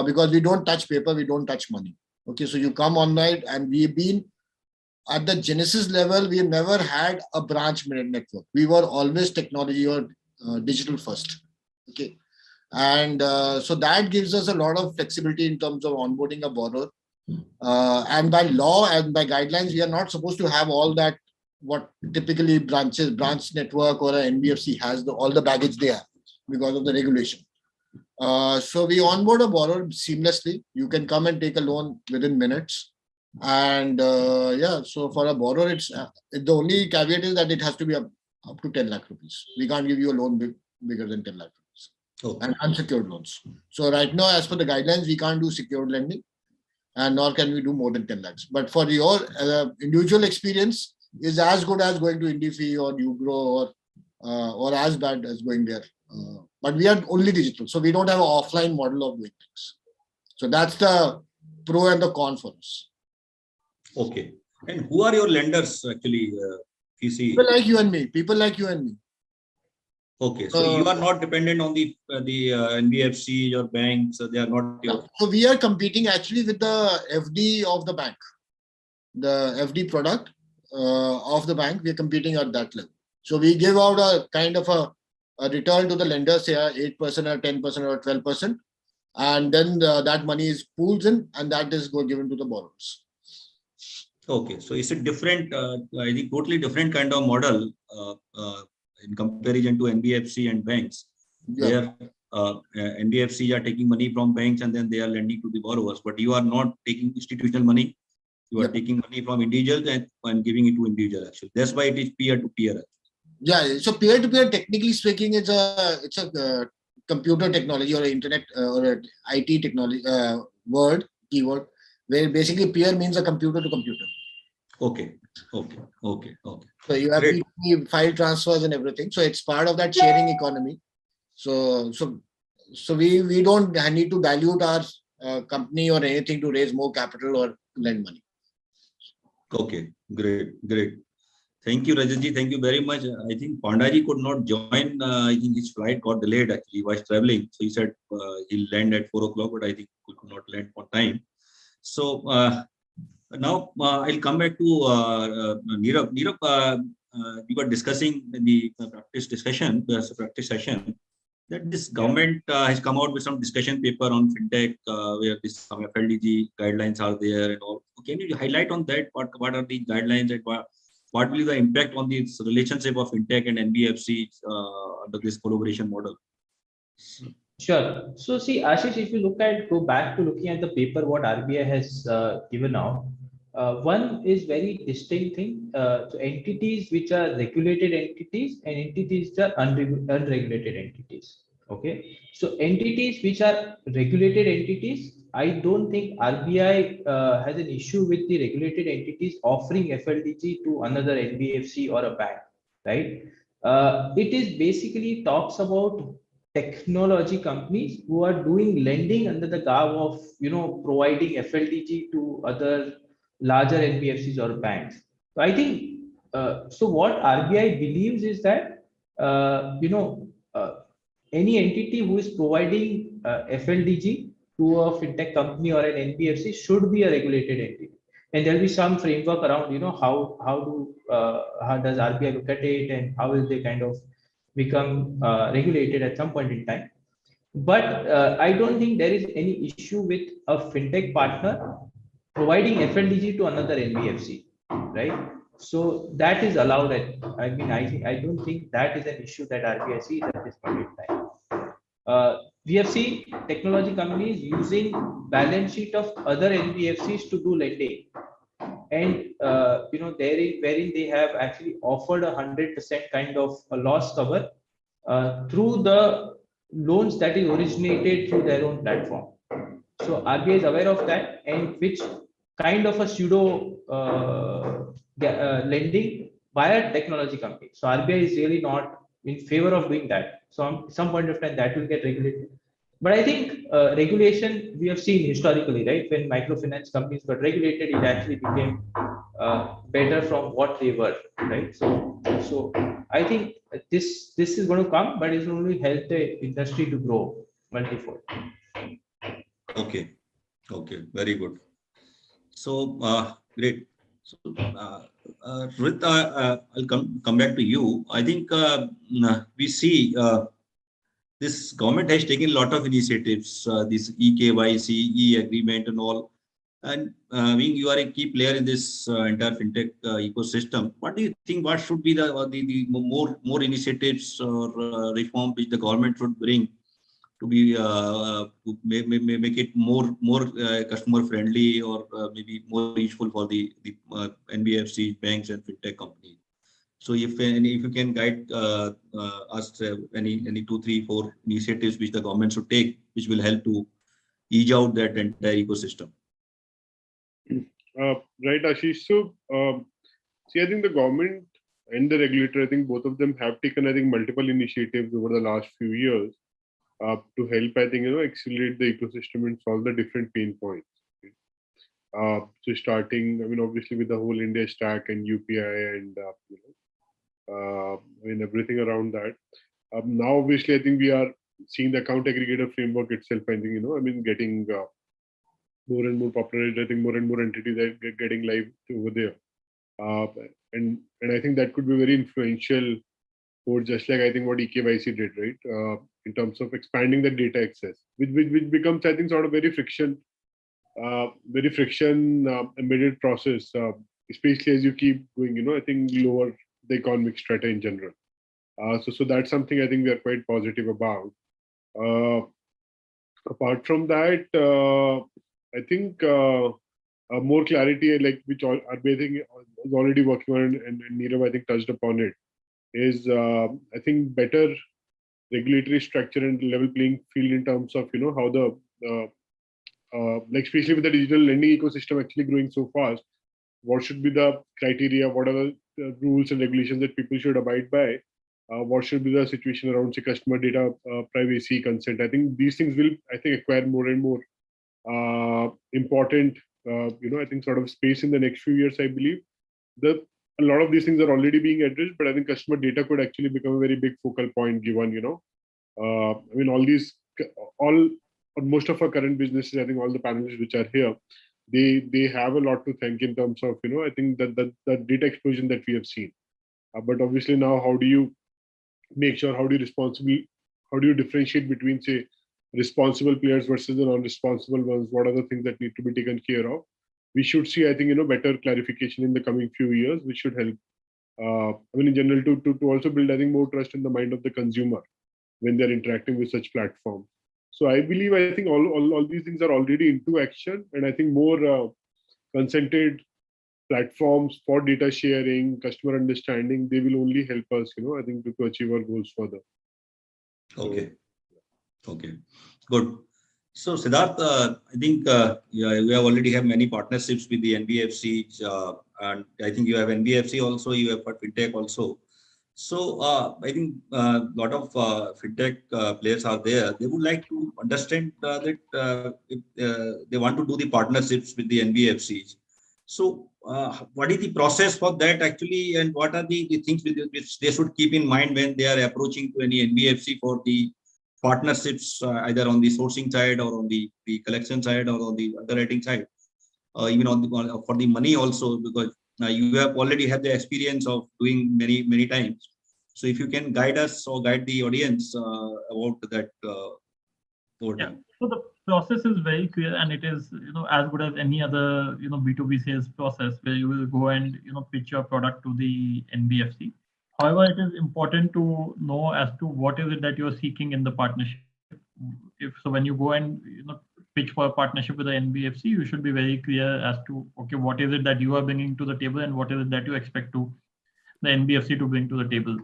because we don't touch paper, we don't touch money. Okay, so you come online, and we've been at the genesis level. We never had a branch network. We were always technology or digital first. Okay, and so that gives us a lot of flexibility in terms of onboarding a borrower. And by law and by guidelines, we are not supposed to have all that what typically branch network or an NBFC has, all the baggage they have because of the regulation. So we onboard a borrower seamlessly. You can come and take a loan within minutes. And so for a borrower, it's the only caveat is that it has to be up to 10 lakh rupees. We can't give you a loan bigger than 10 lakh rupees. Okay. And unsecured loans. So right now, as per the guidelines, we can't do secured lending, and nor can we do more than 10 lakhs. But for your individual experience is as good as going to IndieFee or Ugro or as bad as going there. But we are only digital, so we don't have an offline model of doing things. So that's the pro and the con for us. Okay. And who are your lenders actually? People like you and me. Okay, so you are not dependent on the NBFC or banks. They are not your. So we are competing actually with the FD of the bank, the FD product of the bank. We are competing at that level. So we give out a kind of a return to the lender, say 8% or 10% or 12%, and then that money is pooled in, and that is given to the borrowers. Okay, so it's a different, I think, totally different kind of model in comparison to NBFC and banks, where NBFCs are taking money from banks and then they are lending to the borrowers. But you are not taking institutional money; you are taking money from individuals and giving it to individuals. Actually, that's why it is peer-to-peer. Yeah, so peer-to-peer, technically speaking, it's a computer technology or internet or a IT technology keyword, where basically peer means a computer to computer. Okay. So you have P2P file transfers and everything. So it's part of that sharing economy. So we don't need to dilute our company or anything to raise more capital or lend money. Okay, great. Thank you, Rajat. Thank you very much. I think Pandaji could not join. I think his flight got delayed. Actually, he was traveling, so he said he'll land at 4 o'clock, but I think he could not land on time. So now I'll come back to Nirav. Nirav, we were discussing in the practice session that this government has come out with some discussion paper on fintech, where some FLDG guidelines are there and all. Can you highlight on that? What are the guidelines and what will be the impact on the relationship of fintech and NBFC under this collaboration model? Sure. So see, Ashish, if you go back to looking at the paper, what RBI has given out, one is very distinct thing. So entities which are regulated entities and entities which are unregulated entities. Okay. So entities which are regulated entities, I don't think RBI has an issue with the regulated entities offering FLDG to another NBFC or a bank, right? It is basically talks about technology companies who are doing lending under the garb of providing FLDG to other larger NBFCs or banks. So I think so. What RBI believes is that any entity who is providing FLDG to a fintech company or an NBFC should be a regulated entity, and there will be some framework around how does RBI look at it and how will they kind of become regulated at some point in time. But I don't think there is any issue with a fintech partner providing FLDG to another NBFC, right? So that is allowed. I don't think that is an issue that RBI sees at this point in time. We have seen technology companies using balance sheet of other NBFCs to do lending, and wherein they have actually offered 100% kind of a loss cover through the loans that is originated through their own platform. So RBI is aware of that, and which kind of a pseudo lending via technology company. So RBI is really not in favor of doing that. So at some point of time that will get regulated. But I think regulation we have seen historically, right? When microfinance companies got regulated, it actually became better from what they were, right? So I think this is going to come, but it's going to help the industry to grow multifold. Okay. Okay. Very good. So great. So Rohit, I'll come back to you. I think we see this government has taken a lot of initiatives, this eKYC, e-agreement and all. And being you are a key player in this entire fintech ecosystem, what do you think? What should be the more initiatives or reform which the government should bring to be to make it more customer friendly or maybe more useful for the NBFC banks and fintech companies? So if you can guide us any 2, 3, 4 initiatives which the government should take, which will help to ease out that entire ecosystem. Right, Ashish. So, see, I think the government and the regulator, I think both of them have taken, I think, multiple initiatives over the last few years to help, I think, accelerate the ecosystem and solve the different pain points. So starting, I mean, obviously with the whole India stack and UPI and, I mean, everything around that. Now, obviously, I think we are seeing the account aggregator framework itself, I think, I mean, getting more and more popular. I think more and more entities are getting live over there. And I think that could be very influential for just like I think what eKYC did, right? In terms of expanding the data access, which becomes, I think, sort of very friction embedded process, especially as you keep going, I think lower the economic strata in general. So that's something I think we are quite positive about. Apart from that, I think more clarity, like which RBI think is already working on, and Nirav I think touched upon it, is I think better regulatory structure and level playing field in terms of how the like especially with the digital lending ecosystem actually growing so fast, what should be the criteria, what are the rules and regulations that people should abide by, what should be the situation around say customer data privacy, consent. I think these things will acquire more and more important I think sort of space in the next few years. I believe a lot of these things are already being addressed, but I think customer data could actually become a very big focal point given I mean all most of our current businesses, I think all the panelists which are here, they have a lot to thank in terms of I think that the data explosion that we have seen. But obviously now how do you make sure, how do you differentiate between say responsible players versus the non-responsible ones? What are the things that need to be taken care of? We should see, I think, better clarification in the coming few years, which should help. I mean, in general, to also build, I think, more trust in the mind of the consumer when they're interacting with such platforms. So I believe, I think all these things are already into action, and I think more consented platforms for data sharing, customer understanding, they will only help us, I think, to achieve our goals further. Okay. Okay, good. So Siddharth, I think we have already have many partnerships with the NBFCs, and I think you have NBFC also, you have FinTech also. So I think a lot of FinTech players are there. They would like to understand that if they want to do the partnerships with the NBFCs. So what is the process for that actually, and what are the things which they should keep in mind when they are approaching to any NBFC for the partnerships, either on the sourcing side or on the collection side or on the underwriting side, even for the money also, because you have already had the experience of doing many times. So if you can guide us or guide the audience about that over to Yeah. you. So the process is very clear, and it is as good as any other B2B sales process where you will go and pitch your product to the NBFC. However, it is important to know as to what is it that you're seeking in the partnership. If so, when you go and pitch for a partnership with the NBFC, you should be very clear as to okay, what is it that you are bringing to the table, and what is it that you expect to the NBFC to bring to the table.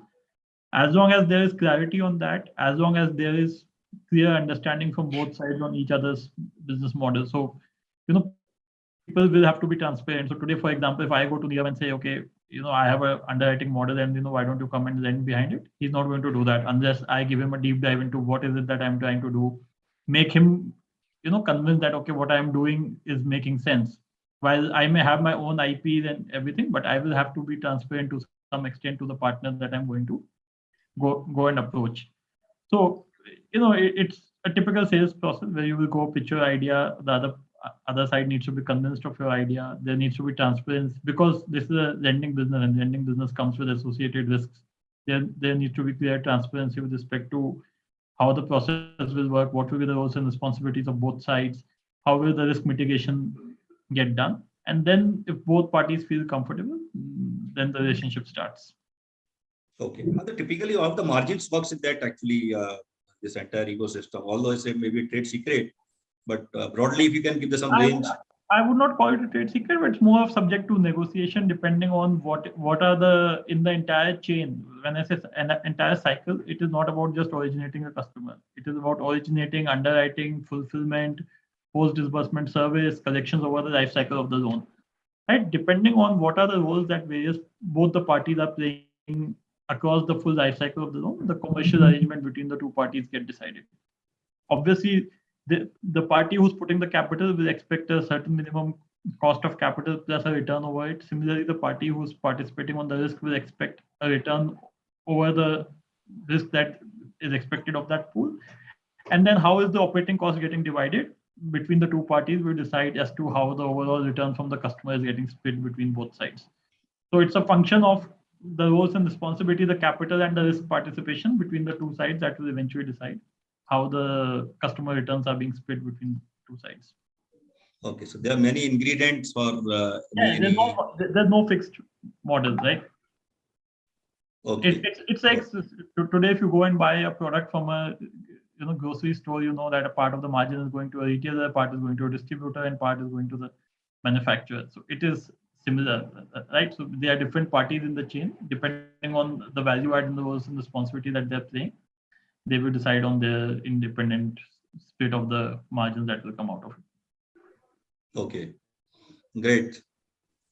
As long as there is clarity on that, as long as there is clear understanding from both sides on each other's business model. So, people will have to be transparent. So today, for example, if I go to Neerav and say, okay, I have a underwriting model and why don't you come and lend behind it? He's not going to do that unless I give him a deep dive into what is it that I'm trying to do, make him, convinced that, okay, what I'm doing is making sense. While I may have my own IPs and everything, but I will have to be transparent to some extent to the partner that I'm going to go and approach. So, it's a typical sales process where you will go pitch your idea. The other side needs to be convinced of your idea. There needs to be transparency because this is a lending business, and lending business comes with associated risks. There needs to be clear transparency with respect to how the process will work, what will be the roles and responsibilities of both sides, how will the risk mitigation get done, and then if both parties feel comfortable, then the relationship starts. Okay. Typically, all the margins works in that actually this entire ecosystem. Although I say maybe trade secret, but broadly, if you can give some range. I would not call it a trade secret, but it's more of subject to negotiation depending on what are the in the entire chain. When I say an entire cycle, it is not about just originating a customer. It is about originating, underwriting, fulfillment, post disbursement service, collections over the life cycle of the loan. Right? Depending on what are the roles that both the parties are playing across the full life cycle of the loan, the commercial arrangement between the two parties get decided. Obviously, the party who's putting the capital will expect a certain minimum cost of capital plus a return over it. Similarly, the party who's participating on the risk will expect a return over the risk that is expected of that pool. And then how is the operating cost getting divided between the two parties will decide as to how the overall return from the customer is getting split between both sides. So it's a function of the roles and responsibility, the capital and the risk participation between the two sides that will eventually decide how the customer returns are being split between two sides. Okay, so there are many ingredients for there's no fixed model, right? Okay. It's like today, if you go and buy a product from a grocery store, that a part of the margin is going to a retailer, part is going to a distributor, and part is going to the manufacturer. So it is similar, right? So there are different parties in the chain, depending on the value add and the roles and responsibility that they're playing. They will decide on their independent split of the margins that will come out of it. Okay, great.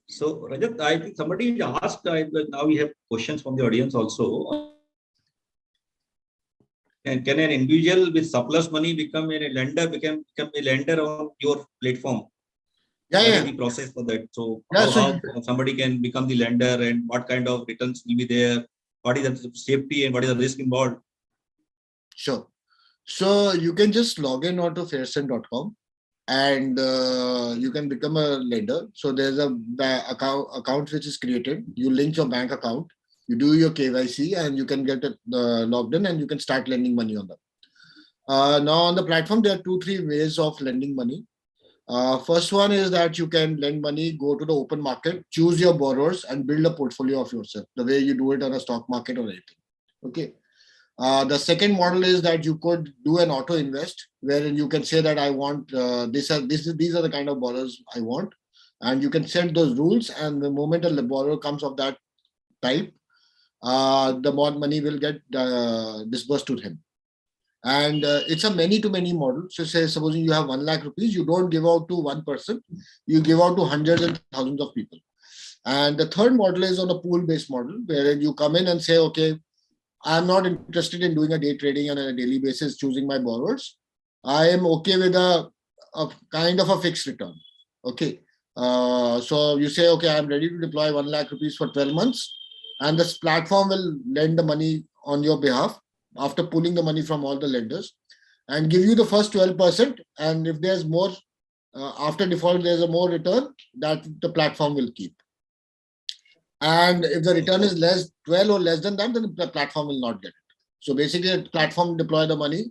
So Rajat, I think somebody asked, now we have questions from the audience also. And can an individual with surplus money become a lender on your platform? What is the process for that? So how somebody can become the lender, and what kind of returns will be there? What is the safety and what is the risk involved? Sure. So you can just log in onto faircent.com and you can become a lender. So there's a account which is created. You link your bank account, you do your KYC, and you can get it logged in, and you can start lending money on them. Now on the platform, there are 2-3 ways of lending money. First one is that you can lend money, go to the open market, choose your borrowers, and build a portfolio of yourself, the way you do it on a stock market or anything. Okay. The second model is that you could do an auto invest, wherein you can say that I want these are the kind of borrowers I want, and you can set those rules. And the moment a borrower comes of that type, the more money will get disbursed to him. And it's a many-to-many model. So say, supposing you have 1 lakh rupees, you don't give out to one person, you give out to hundreds and thousands of people. And the third model is on a pool-based model, wherein you come in and say, okay, I'm not interested in doing a day trading on a daily basis, choosing my borrowers. I am okay with a kind of a fixed return. Okay. So you say, okay, I'm ready to deploy 1 lakh rupees for 12 months. And this platform will lend the money on your behalf after pulling the money from all the lenders and give you the first 12%. And if there's more, after default, there's a more return that the platform will keep. And if the return is less, 12 or less than that, then the platform will not get it. So basically, the platform deploy the money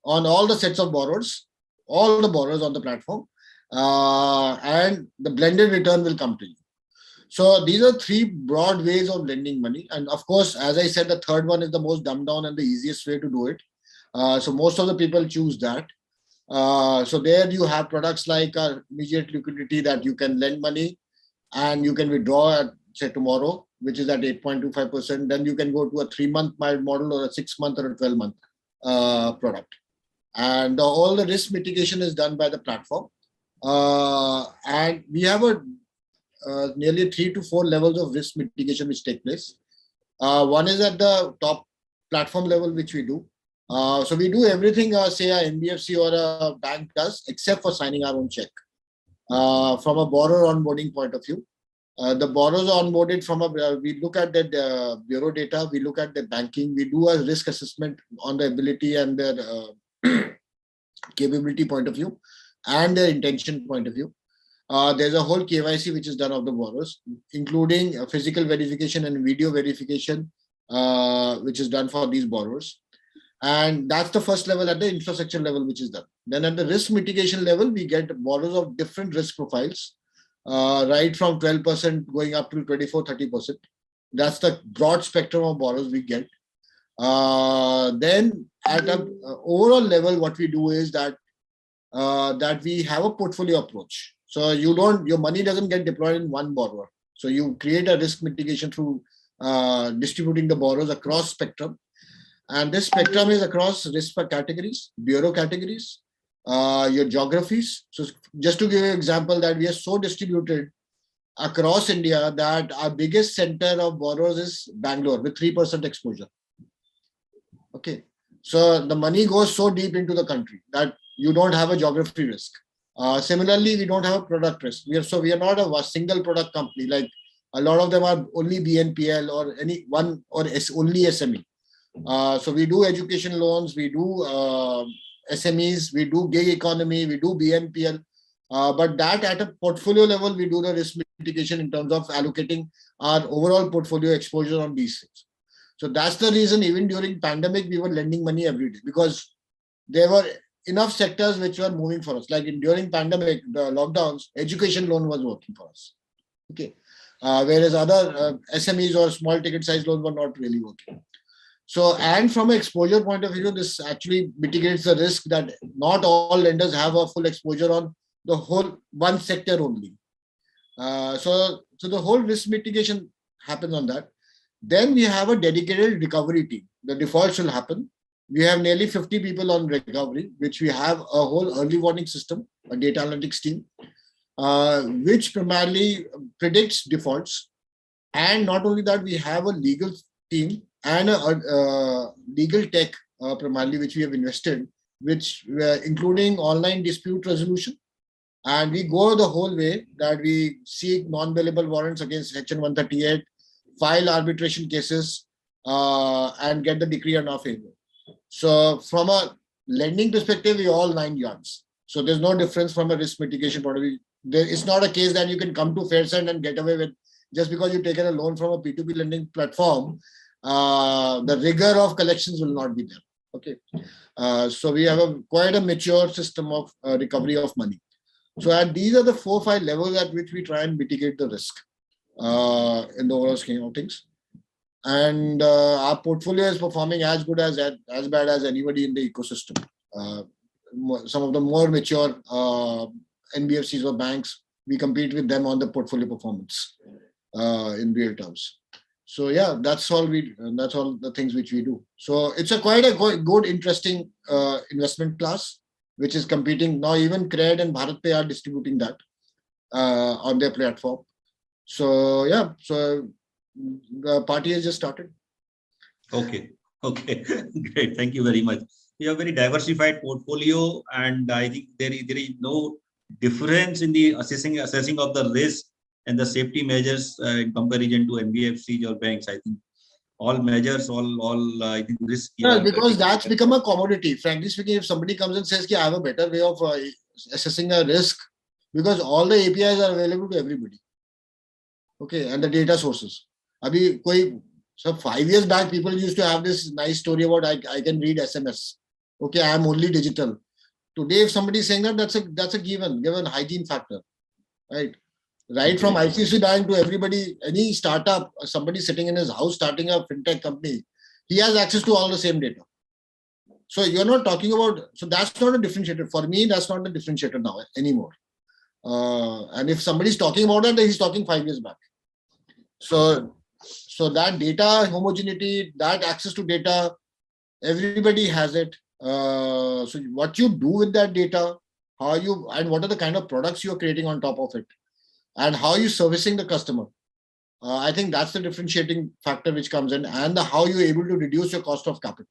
on all the sets of borrowers, all the borrowers on the platform, and the blended return will come to you. So these are three broad ways of lending money. And of course, as I said, the third one is the most dumbed down and the easiest way to do it. So most of the people choose that. So there you have products like immediate liquidity that you can lend money and you can withdraw at, say, tomorrow, which is at 8.25%. Then you can go to a 3-month mild model or a 6-month or a 12-month product. And all the risk mitigation is done by the platform. And we have nearly 3 to 4 levels of risk mitigation which take place. One is at the top platform level, which we do. So we do everything, say, a NBFC or a bank does, except for signing our own check. From a borrower onboarding point of view, the borrowers are onboarded from we look at the bureau data, we look at the banking, we do a risk assessment on the ability and their capability point of view and their intention point of view. There's a whole KYC which is done of the borrowers, including physical verification and video verification, which is done for these borrowers. And that's the first level at the infrastructure level, which is done. Then at the risk mitigation level, we get borrowers of different risk profiles, right from 12% going up to 24-30%. That's the broad spectrum of borrowers we get. Then at an overall level, what we do is that we have a portfolio approach. So your money doesn't get deployed in one borrower. So you create a risk mitigation through distributing the borrowers across spectrum. And this spectrum is across risk categories, bureau categories, your geographies. So just to give you an example, that we are so distributed across India that our biggest center of borrowers is Bangalore with 3% exposure. Okay. So the money goes so deep into the country that you don't have a geography risk. Similarly, we don't have a product risk. We are not a single product company. Like a lot of them are only BNPL or any one or only SME. So we do education loans, we do SMEs, we do gig economy, we do BNPL. But that at a portfolio level, we do the risk mitigation in terms of allocating our overall portfolio exposure on these things. So that's the reason even during pandemic, we were lending money every day because there were enough sectors which were moving for us. Like during pandemic, the lockdowns, education loan was working for us. Okay. Whereas other SMEs or small ticket size loans were not really working. So, and from an exposure point of view, this actually mitigates the risk that not all lenders have a full exposure on the whole one sector only. So the whole risk mitigation happens on that. Then we have a dedicated recovery team. The defaults will happen. We have nearly 50 people on recovery, which we have a whole early warning system, a data analytics team, which primarily predicts defaults. And not only that, we have a legal team and a legal tech primarily, which we have invested, which including online dispute resolution. And we go the whole way that we seek non-bailable warrants against Section 138, file arbitration cases, and get the decree on our favor. So from a lending perspective, we all 9 yards. So there's no difference from a risk mitigation point of view. It's not a case that you can come to Fairsend and get away with just because you've taken a loan from a P2P lending platform. The rigor of collections will not be there. Okay. So we have quite a mature system of recovery of money. So these are the 4 or 5 levels at which we try and mitigate the risk in the overall scheme of things. And our portfolio is performing as good as bad as anybody in the ecosystem. Some of the more mature NBFCs or banks, we compete with them on the portfolio performance in real terms. So yeah, that's all the things which we do. So it's quite a good, interesting investment class, which is competing now. Even Credit and BharatPay are distributing that on their platform. So yeah, so the party has just started. Okay. Great. Thank you very much. We have very diversified portfolio, and I think there is no difference in the assessing of the risk and the safety measures in comparison to NBFCs or banks. I think all measures, I think risk. Yeah, because that's become a commodity. Frankly speaking, if somebody comes and says, I have a better way of assessing a risk, because all the APIs are available to everybody. Okay, and the data sources. So 5 years back, people used to have this nice story about I can read SMS. Okay, I'm only digital. Today, if somebody is saying that, that's a given hygiene factor, right? Right from ICICI Bank to everybody, any startup, somebody sitting in his house starting a fintech company, he has access to all the same data. So you're not talking about, so that's not a differentiator. For me, that's not a differentiator now anymore. And if somebody's talking about that, he's talking 5 years back. So that data homogeneity, that access to data, everybody has it. So what you do with that data, and what are the kind of products you're creating on top of it, and how you servicing the customer. I think that's the differentiating factor which comes in, and how you're able to reduce your cost of capital.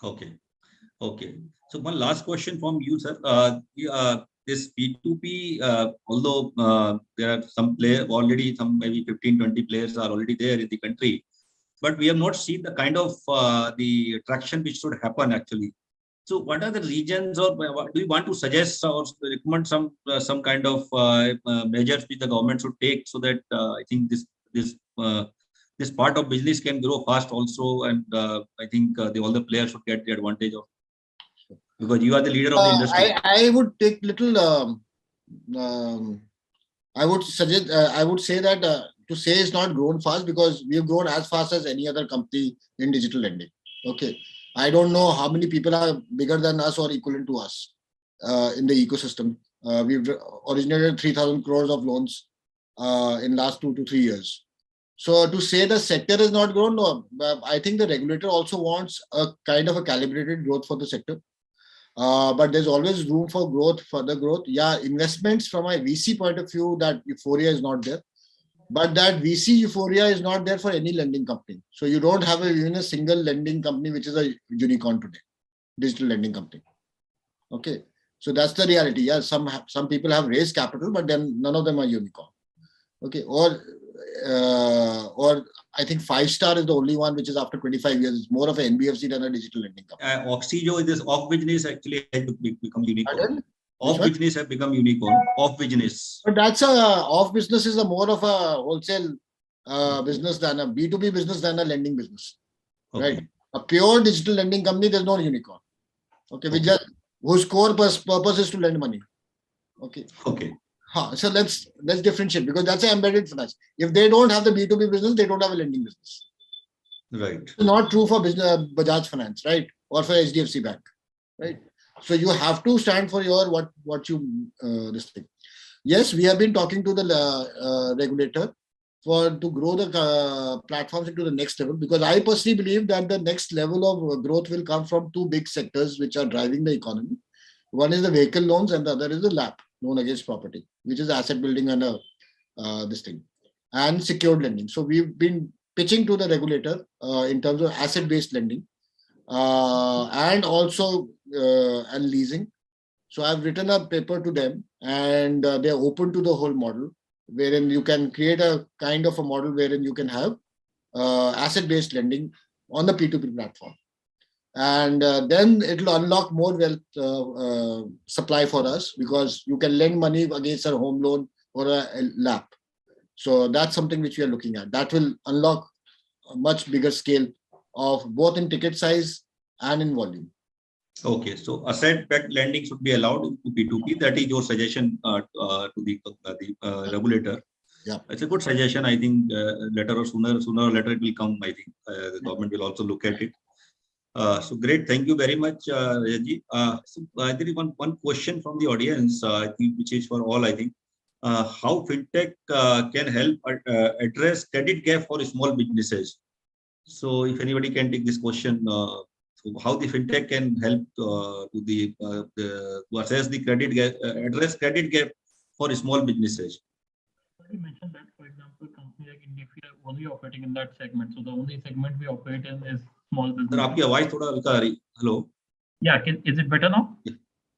Okay. So one last question from you, sir. This P2P, although there are some players already, some maybe 15, 20 players are already there in the country, but we have not seen the kind of the traction which should happen actually. So what are the regions, or do you want to suggest or recommend some kind of measures which the government should take, so that I think this part of business can grow fast also, and I think all the players should get the advantage of, because you are the leader of the industry. I would take little. I would suggest. I would say that to say it's not grown fast, because we have grown as fast as any other company in digital lending. Okay, I don't know how many people are bigger than us or equivalent to us in the ecosystem. We've originated 3,000 crores of loans in last 2 to 3 years. So to say the sector is not grown, no, I think the regulator also wants a kind of a calibrated growth for the sector. But there's always room for growth, further growth. Yeah, investments from a VC point of view, that euphoria is not there. But that VC euphoria is not there for any lending company. So you don't have even a single lending company which is a unicorn today, digital lending company. Okay, so that's the reality. Yeah, some people have raised capital, but then none of them are unicorn. Okay, or I think 5-star is the only one which is after 25 years. It's more of an NBFC than a digital lending company. Oxyjo, this off business actually has become unicorn. Pardon? Off business have become unicorn. Off business. But that's off business is a more of a wholesale business than a B2B business than a lending business. Okay. Right? A pure digital lending company, there's no unicorn. Okay, whose core purpose is to lend money. Okay. Okay. So let's differentiate, because that's an embedded finance. If they don't have the B2B business, they don't have a lending business. Right. It's not true for Bajaj Finance, right? Or for HDFC Bank, right? So you have to stand for your what you this thing. Yes, we have been talking to the regulator to grow the platforms into the next level, because I personally believe that the next level of growth will come from 2 big sectors which are driving the economy. One is the vehicle loans, and the other is the LAP, loan against property, which is asset building and this thing, and secured lending. So we've been pitching to the regulator in terms of asset-based lending and also and leasing. So I've written a paper to them, and they're open to the whole model, wherein you can create a kind of a model wherein you can have asset-based lending on the P2P platform. And then it will unlock more wealth supply for us, because you can lend money against a home loan or a LAP. So that's something which we are looking at. That will unlock a much bigger scale of both in ticket size and in volume. Okay, so asset-backed lending should be allowed to P2P. That is your suggestion to the regulator. Yeah, it's a good suggestion. I think later or sooner or later it will come. I think the government will also look at it. So great, thank you very much, Rajaji. So there is one question from the audience, I think, which is for all. I think how fintech can help address credit gap for small businesses. So if anybody can take this question, so how the fintech can help to assess the credit gap, address credit gap for small businesses. You mentioned that, for example, company like NBFC are only operating in that segment. So the only segment we operate in is small business. Sir, आपकी आवाज थोड़ा हल्का आ रही. Hello. Yeah, is it better now? Yeah.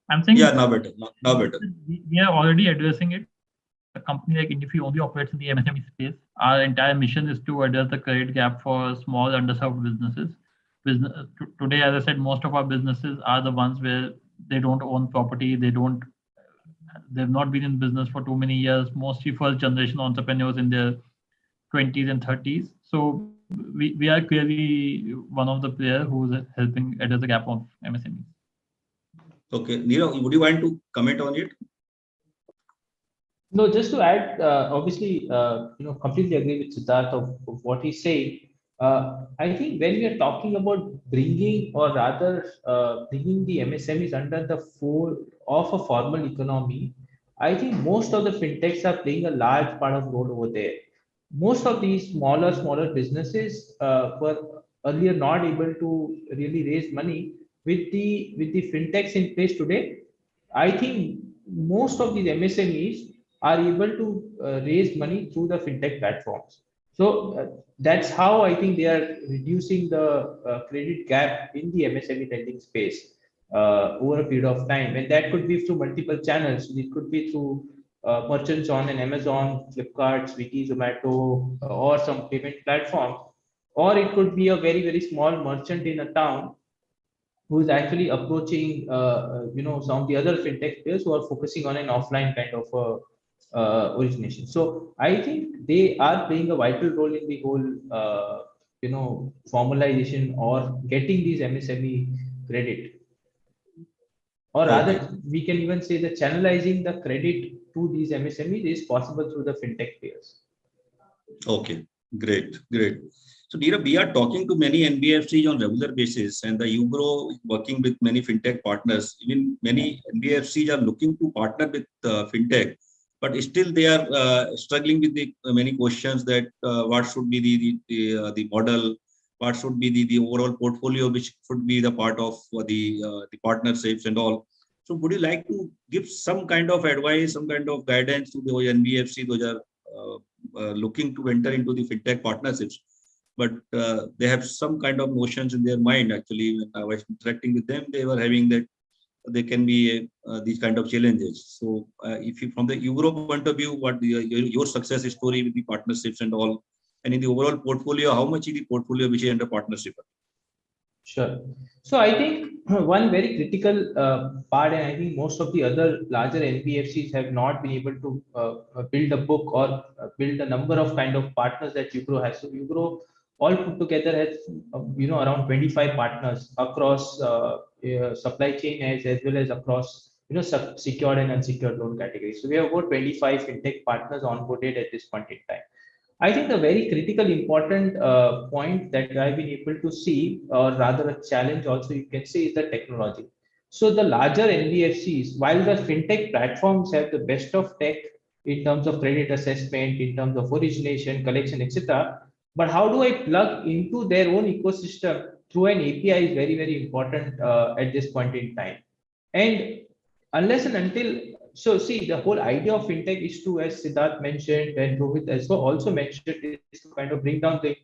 I'm saying. Yeah, now better. Now better. We are already addressing it. A company like NBFC only operates in the MSME space. Our entire mission is to address the credit gap for small underserved businesses. Today, as I said, most of our businesses are the ones where they don't own property. They've not been in business for too many years. Mostly first generation entrepreneurs in their 20s and 30s. So we are clearly one of the players who is helping address the gap of MSMEs. Okay, Neerav, would you want to comment on it? No, just to add, obviously, completely agree with Siddharth of what he's saying. I think when we are talking about bringing, or rather bringing the MSMEs under the fold of a formal economy, I think most of the fintechs are playing a large part of role over there. Most of these smaller businesses were earlier not able to really raise money. With the fintechs in place today, I think most of these MSMEs are able to raise money through the fintech platforms. So that's how I think they are reducing the credit gap in the MSME lending space over a period of time. And that could be through multiple channels. It could be through merchants on an Amazon, Flipkart, Swiggy, Zomato, or some payment platform. Or it could be a very small merchant in a town who is actually approaching some of the other fintech players who are focusing on an offline kind of origination. So I think they are playing a vital role in the whole formalization or getting these MSME credit, or rather Okay. we can even say that channelizing the credit to these MSMEs is possible through the fintech players. Okay, great. So, Neerav, we are talking to many NBFCs on regular basis, and the UGRO is working with many fintech partners. Even many NBFCs are looking to partner with fintech, but still they are struggling with the many questions that what should be the model, what should be the overall portfolio, which should be the part of the partnerships and all. So, would you like to give some kind of advice, some kind of guidance to those NBFCs, those are looking to enter into the fintech partnerships, but they have some kind of notions in their mind. Actually, when I was interacting with them, they were having that there can be these kind of challenges. So if you, from the Euro point of view, what your success story with the partnerships and all, and in the overall portfolio, how much is the portfolio which is under partnership? Sure. So I think one very critical part, and I think most of the other larger NBFCs have not been able to build a book or build a number of kind of partners that UGRO has. So UGRO all put together has around 25 partners across supply chain as well as across secured and unsecured loan categories. So we have about 25 fintech partners onboarded at this point in time. I think the very critical important point that I've been able to see, or rather a challenge also you can say, is the technology. So the larger NBFCs, while the fintech platforms have the best of tech in terms of credit assessment, in terms of origination, collection, etc., but how do I plug into their own ecosystem through an API is very important at this point in time. And unless and until, so see, the whole idea of fintech is to, as Siddharth mentioned and Rohit also mentioned, is to kind of bring down the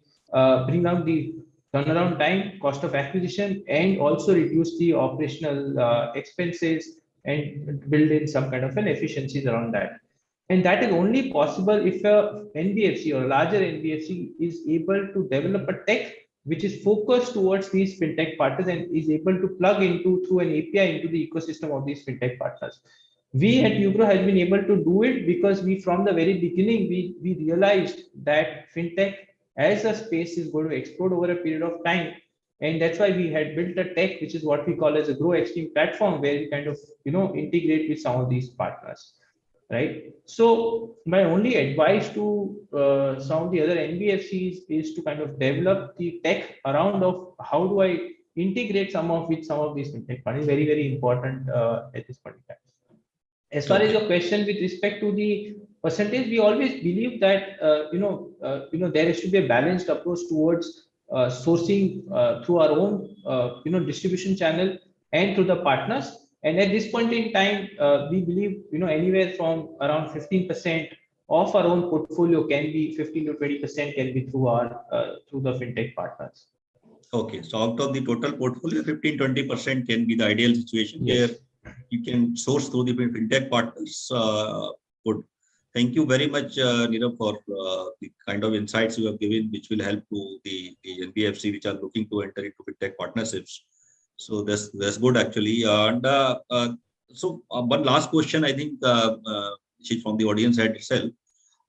turnaround time, cost of acquisition, and also reduce the operational expenses and build in some kind of an efficiencies around that. And that is only possible if a NBFC or a larger NBFC is able to develop a tech which is focused towards these fintech partners and is able to plug into through an API into the ecosystem of these fintech partners. We at UGRO has been able to do it because we, from the very beginning, we realized that fintech as a space is going to explode over a period of time. And that's why we had built a tech, which is what we call as a Grow Extreme platform, where we kind of, integrate with some of these partners. Right. So my only advice to some of the other NBFCs is to kind of develop the tech around of how do I integrate some of these fintech partners. Very important at this point in time. As far as your question with respect to the percentage, we always believe that there should be a balanced approach towards sourcing through our own distribution channel and through the partners. And at this point in time, we believe anywhere from around 15% of our own portfolio can be 15 to 20% can be through our through the fintech partners. Okay, so out of the total portfolio, 15-20% can be the ideal situation. Yes. Where you can source through the fintech partners. Good. Thank you very much, Neerav, for the kind of insights you have given, which will help to the NBFC which are looking to enter into fintech partnerships. So that's good actually. And so one last question, I think, she's from the audience side itself.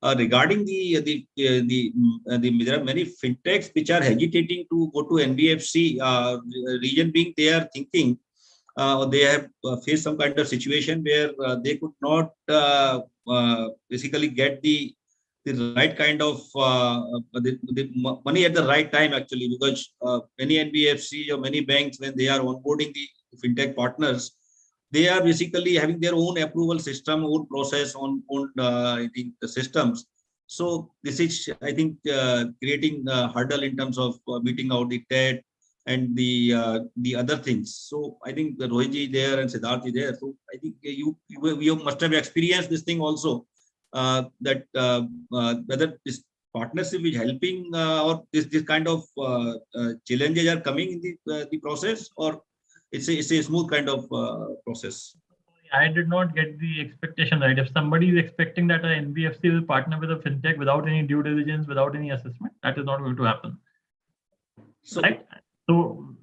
regarding there are many fintechs which are hesitating to go to NBFC. Reason being, they are thinking they have faced some kind of situation where they could not basically get the right kind of the money at the right time, actually, because many NBFCs or many banks, when they are onboarding the fintech partners, they are basically having their own approval system, own process, own I think the systems. So this is, I think, creating a hurdle in terms of meeting out the debt and the other things. So I think Rohitji there and Siddharth is there. So I think you must have experienced this thing also, that whether this partnership is helping or this kind of challenges are coming in the process, or it's a smooth kind of process. I did not get the expectation right. If somebody is expecting that an NBFC will partner with a fintech without any due diligence, without any assessment, that is not going to happen. So, right? So,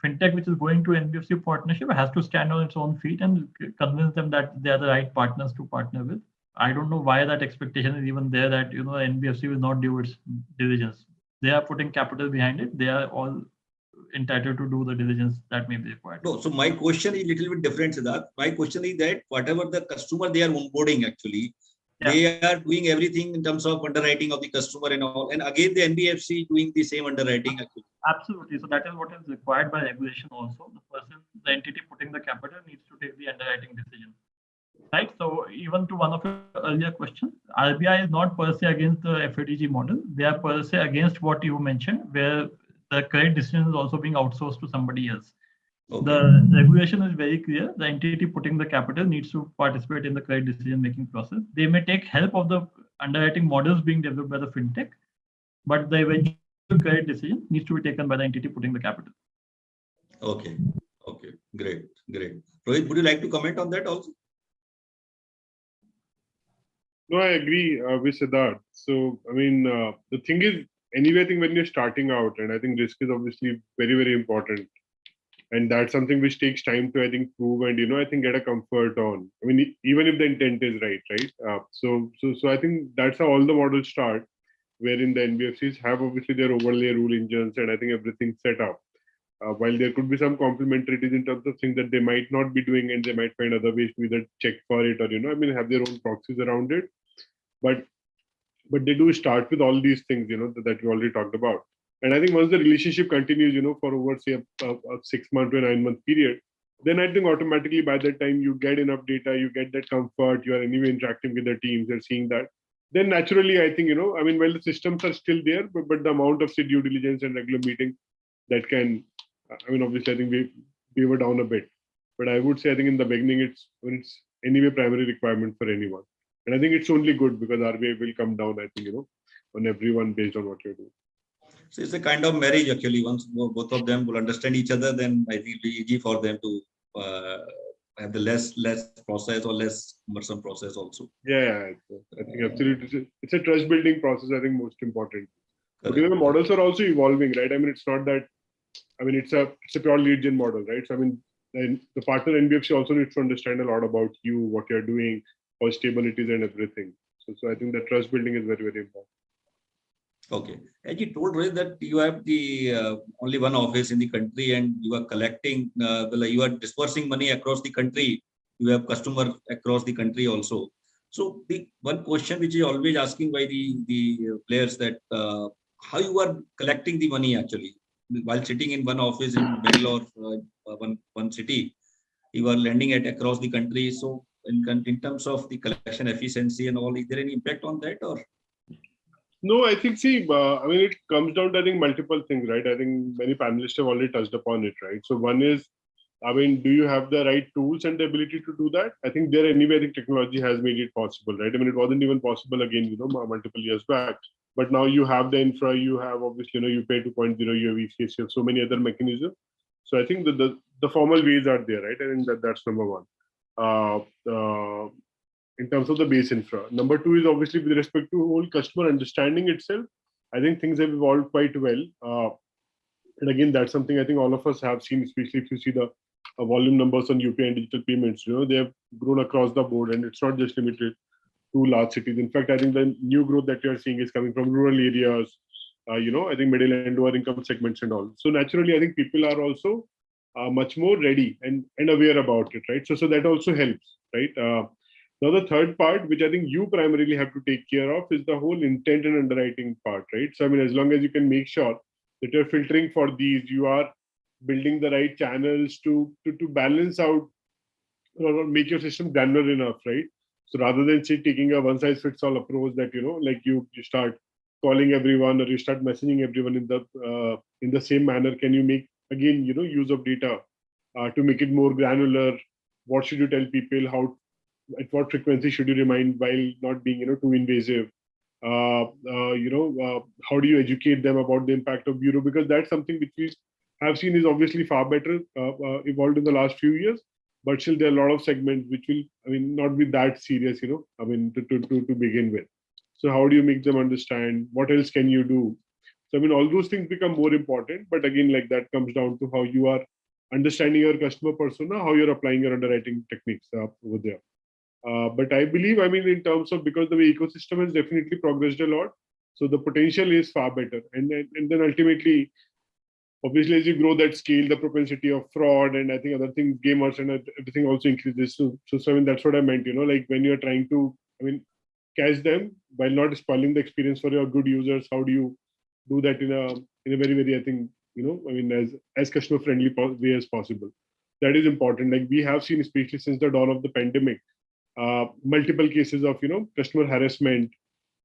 fintech which is going to NBFC partnership has to stand on its own feet and convince them that they are the right partners to partner with. I don't know why that expectation is even there, that NBFC will not do its diligence. They are putting capital behind it. They are all entitled to do the diligence that may be required. No, so my question is a little bit different, Siddharth. My question is that whatever the customer they are onboarding, actually, they are doing everything in terms of underwriting of the customer and all. And again, the NBFC doing the same underwriting, actually. Absolutely. So that is what is required by regulation also. The entity putting the capital needs to take the underwriting decision. Right. So even to one of your earlier questions, RBI is not per se against the FADG model. They are per se against what you mentioned, where the credit decision is also being outsourced to somebody else. Okay. The regulation is very clear. The entity putting the capital needs to participate in the credit decision-making process. They may take help of the underwriting models being developed by the fintech, but the eventual credit decision needs to be taken by the entity putting the capital. Okay. Okay. Great. Rohit, would you like to comment on that also? No, I agree with Siddharth. So, I mean, the thing is, anyway, I think when you're starting out, and I think risk is obviously very, very important. And that's something which takes time to, I think, prove and, I think, get a comfort on. I mean, even if the intent is right? So I think that's how all the models start, wherein the NBFCs have obviously their overlay rule engines and I think everything set up. While there could be some complementarities in terms of things that they might not be doing and they might find other ways to either check for it or, have their own proxies around it. But they do start with all these things, that we already talked about. And I think once the relationship continues, for over, say, a 6 month to a 9 month period, then I think automatically by that time you get enough data, you get that comfort, you are anyway interacting with the teams, you're seeing that. Then naturally, I think, while the systems are still there, but the amount of, say, due diligence and regular meetings that can, obviously, I think we waver down a bit. But I would say, I think in the beginning, it's anyway primary requirement for anyone. And I think it's only good because RBI will come down, I think, on everyone based on what you're doing. So it's a kind of marriage, actually. Once both of them will understand each other, then I think it'll be easy for them to have the less process or less cumbersome process also. Yeah, I think absolutely. It's a trust building process, I think, most important. But the models are also evolving, right? It's not that, it's a pure lead gen model, right? So, and the partner NBFC also needs to understand a lot about you, what you're doing, how stable it is and everything. So I think the trust building is very, very important. Okay. As you told Rohit that you have the only one office in the country and you are collecting, you are dispersing money across the country. You have customers across the country also. So the one question which is always asking by the players that how you are collecting the money actually while sitting in one office in Bangalore, one city, you are lending it across the country. So in terms of the collection efficiency and all, is there any impact on that or? No, I think, it comes down to, I think, multiple things, right? I think many panelists have already touched upon it, right? So one is, do you have the right tools and the ability to do that? I think there anyway, I think technology has made it possible, right? It wasn't even possible again, multiple years back. But now you have the infra, you have obviously, you pay 2.0, you have ECS, you have so many other mechanisms. So I think the formal ways are there, right? I think that's number one. In terms of the base infra. Number two is obviously with respect to whole customer understanding itself. I think things have evolved quite well. And again, that's something I think all of us have seen, especially if you see the volume numbers on UPI and digital payments. They have grown across the board, and it's not just limited to large cities. In fact, I think the new growth that you are seeing is coming from rural areas, I think middle and lower income segments and all. So naturally, I think people are also much more ready and aware about it, right? So that also helps, right? Now the third part, which I think you primarily have to take care of, is the whole intent and underwriting part, right? So I mean, as long as you can make sure that you're filtering for these, you are building the right channels to balance out or make your system granular enough, right? So rather than say taking a one size fits all approach that like you start calling everyone or you start messaging everyone in the same manner, can you make again use of data to make it more granular? What should you tell people? How at what frequency should you remind while not being too invasive? How do you educate them about the impact of bureau? Because that's something which we have seen is obviously far better evolved in the last few years, but still there are a lot of segments which will not be that serious to begin with. So how do you make them understand? What else can you do? So all those things become more important, but again, like that comes down to how you are understanding your customer persona, how you're applying your underwriting techniques over there. But I believe, in terms of, because the way ecosystem has definitely progressed a lot, so the potential is far better. And then ultimately, obviously, as you grow that scale, the propensity of fraud and I think other things, gamers and everything also increases. So that's what I meant, like when you're trying to, catch them while not spoiling the experience for your good users, how do you do that in a very, very, I think, as customer friendly way as possible? That is important. Like we have seen, especially since the dawn of the pandemic, multiple cases of, customer harassment,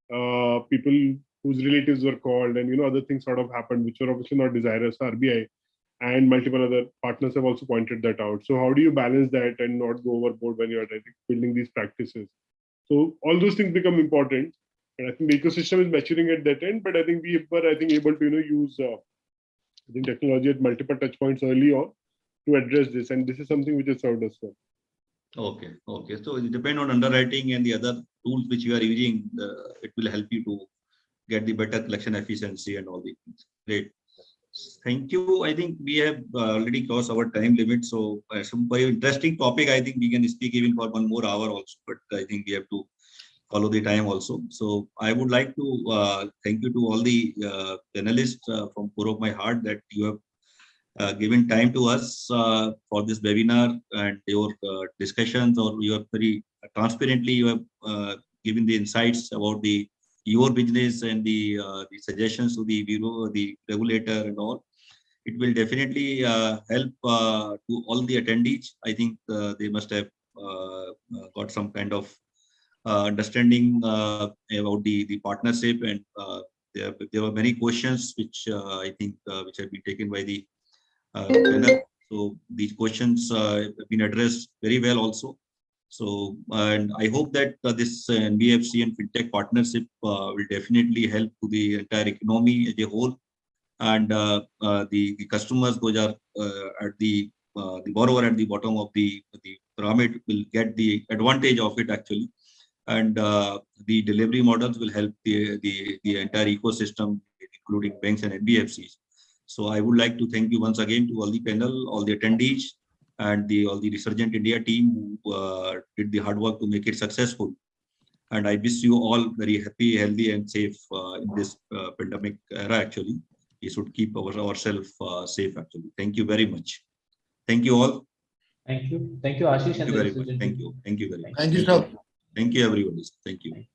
people whose relatives were called and, other things sort of happened, which were obviously not desirous. RBI and multiple other partners have also pointed that out. So how do you balance that and not go overboard when you're building these practices? So all those things become important. And I think the ecosystem is maturing at that end, but I think we were, able to, use technology at multiple touch points early on to address this. And this is something which has served us well. Okay. So it depends on underwriting and the other tools which you are using. It will help you to get the better collection efficiency and all these things. Great. Thank you. I think we have already crossed our time limit. So some very interesting topic. I think we can speak even for 1 more hour also, but I think we have to follow the time also. So I would like to thank you to all the panelists from core of my heart that you have given time to us for this webinar, and your discussions, or you have very transparently you have given the insights about your business and the suggestions to the bureau, the regulator and all. It will definitely help to all the attendees. I think they must have got some kind of understanding about the partnership, and there were many questions which I think which have been taken by the panel. So these questions have been addressed very well also. So, and I hope that this NBFC and FinTech partnership will definitely help to the entire economy as a whole, and the customers, those are at the borrower at the bottom of the pyramid, will get the advantage of it actually, and the delivery models will help the entire ecosystem, including banks and NBFCs. So I would like to thank you once again to all the panel, all the attendees, and all the Resurgent India team who did the hard work to make it successful. And I wish you all very happy, healthy, and safe in this pandemic era. Actually, we should keep ourselves safe. Actually, thank you very much. Thank you all. Thank you, Ashish. Thank you very much. Thank you. Thank you very much. Thank you, sir. Thank you, everybody. Thank you.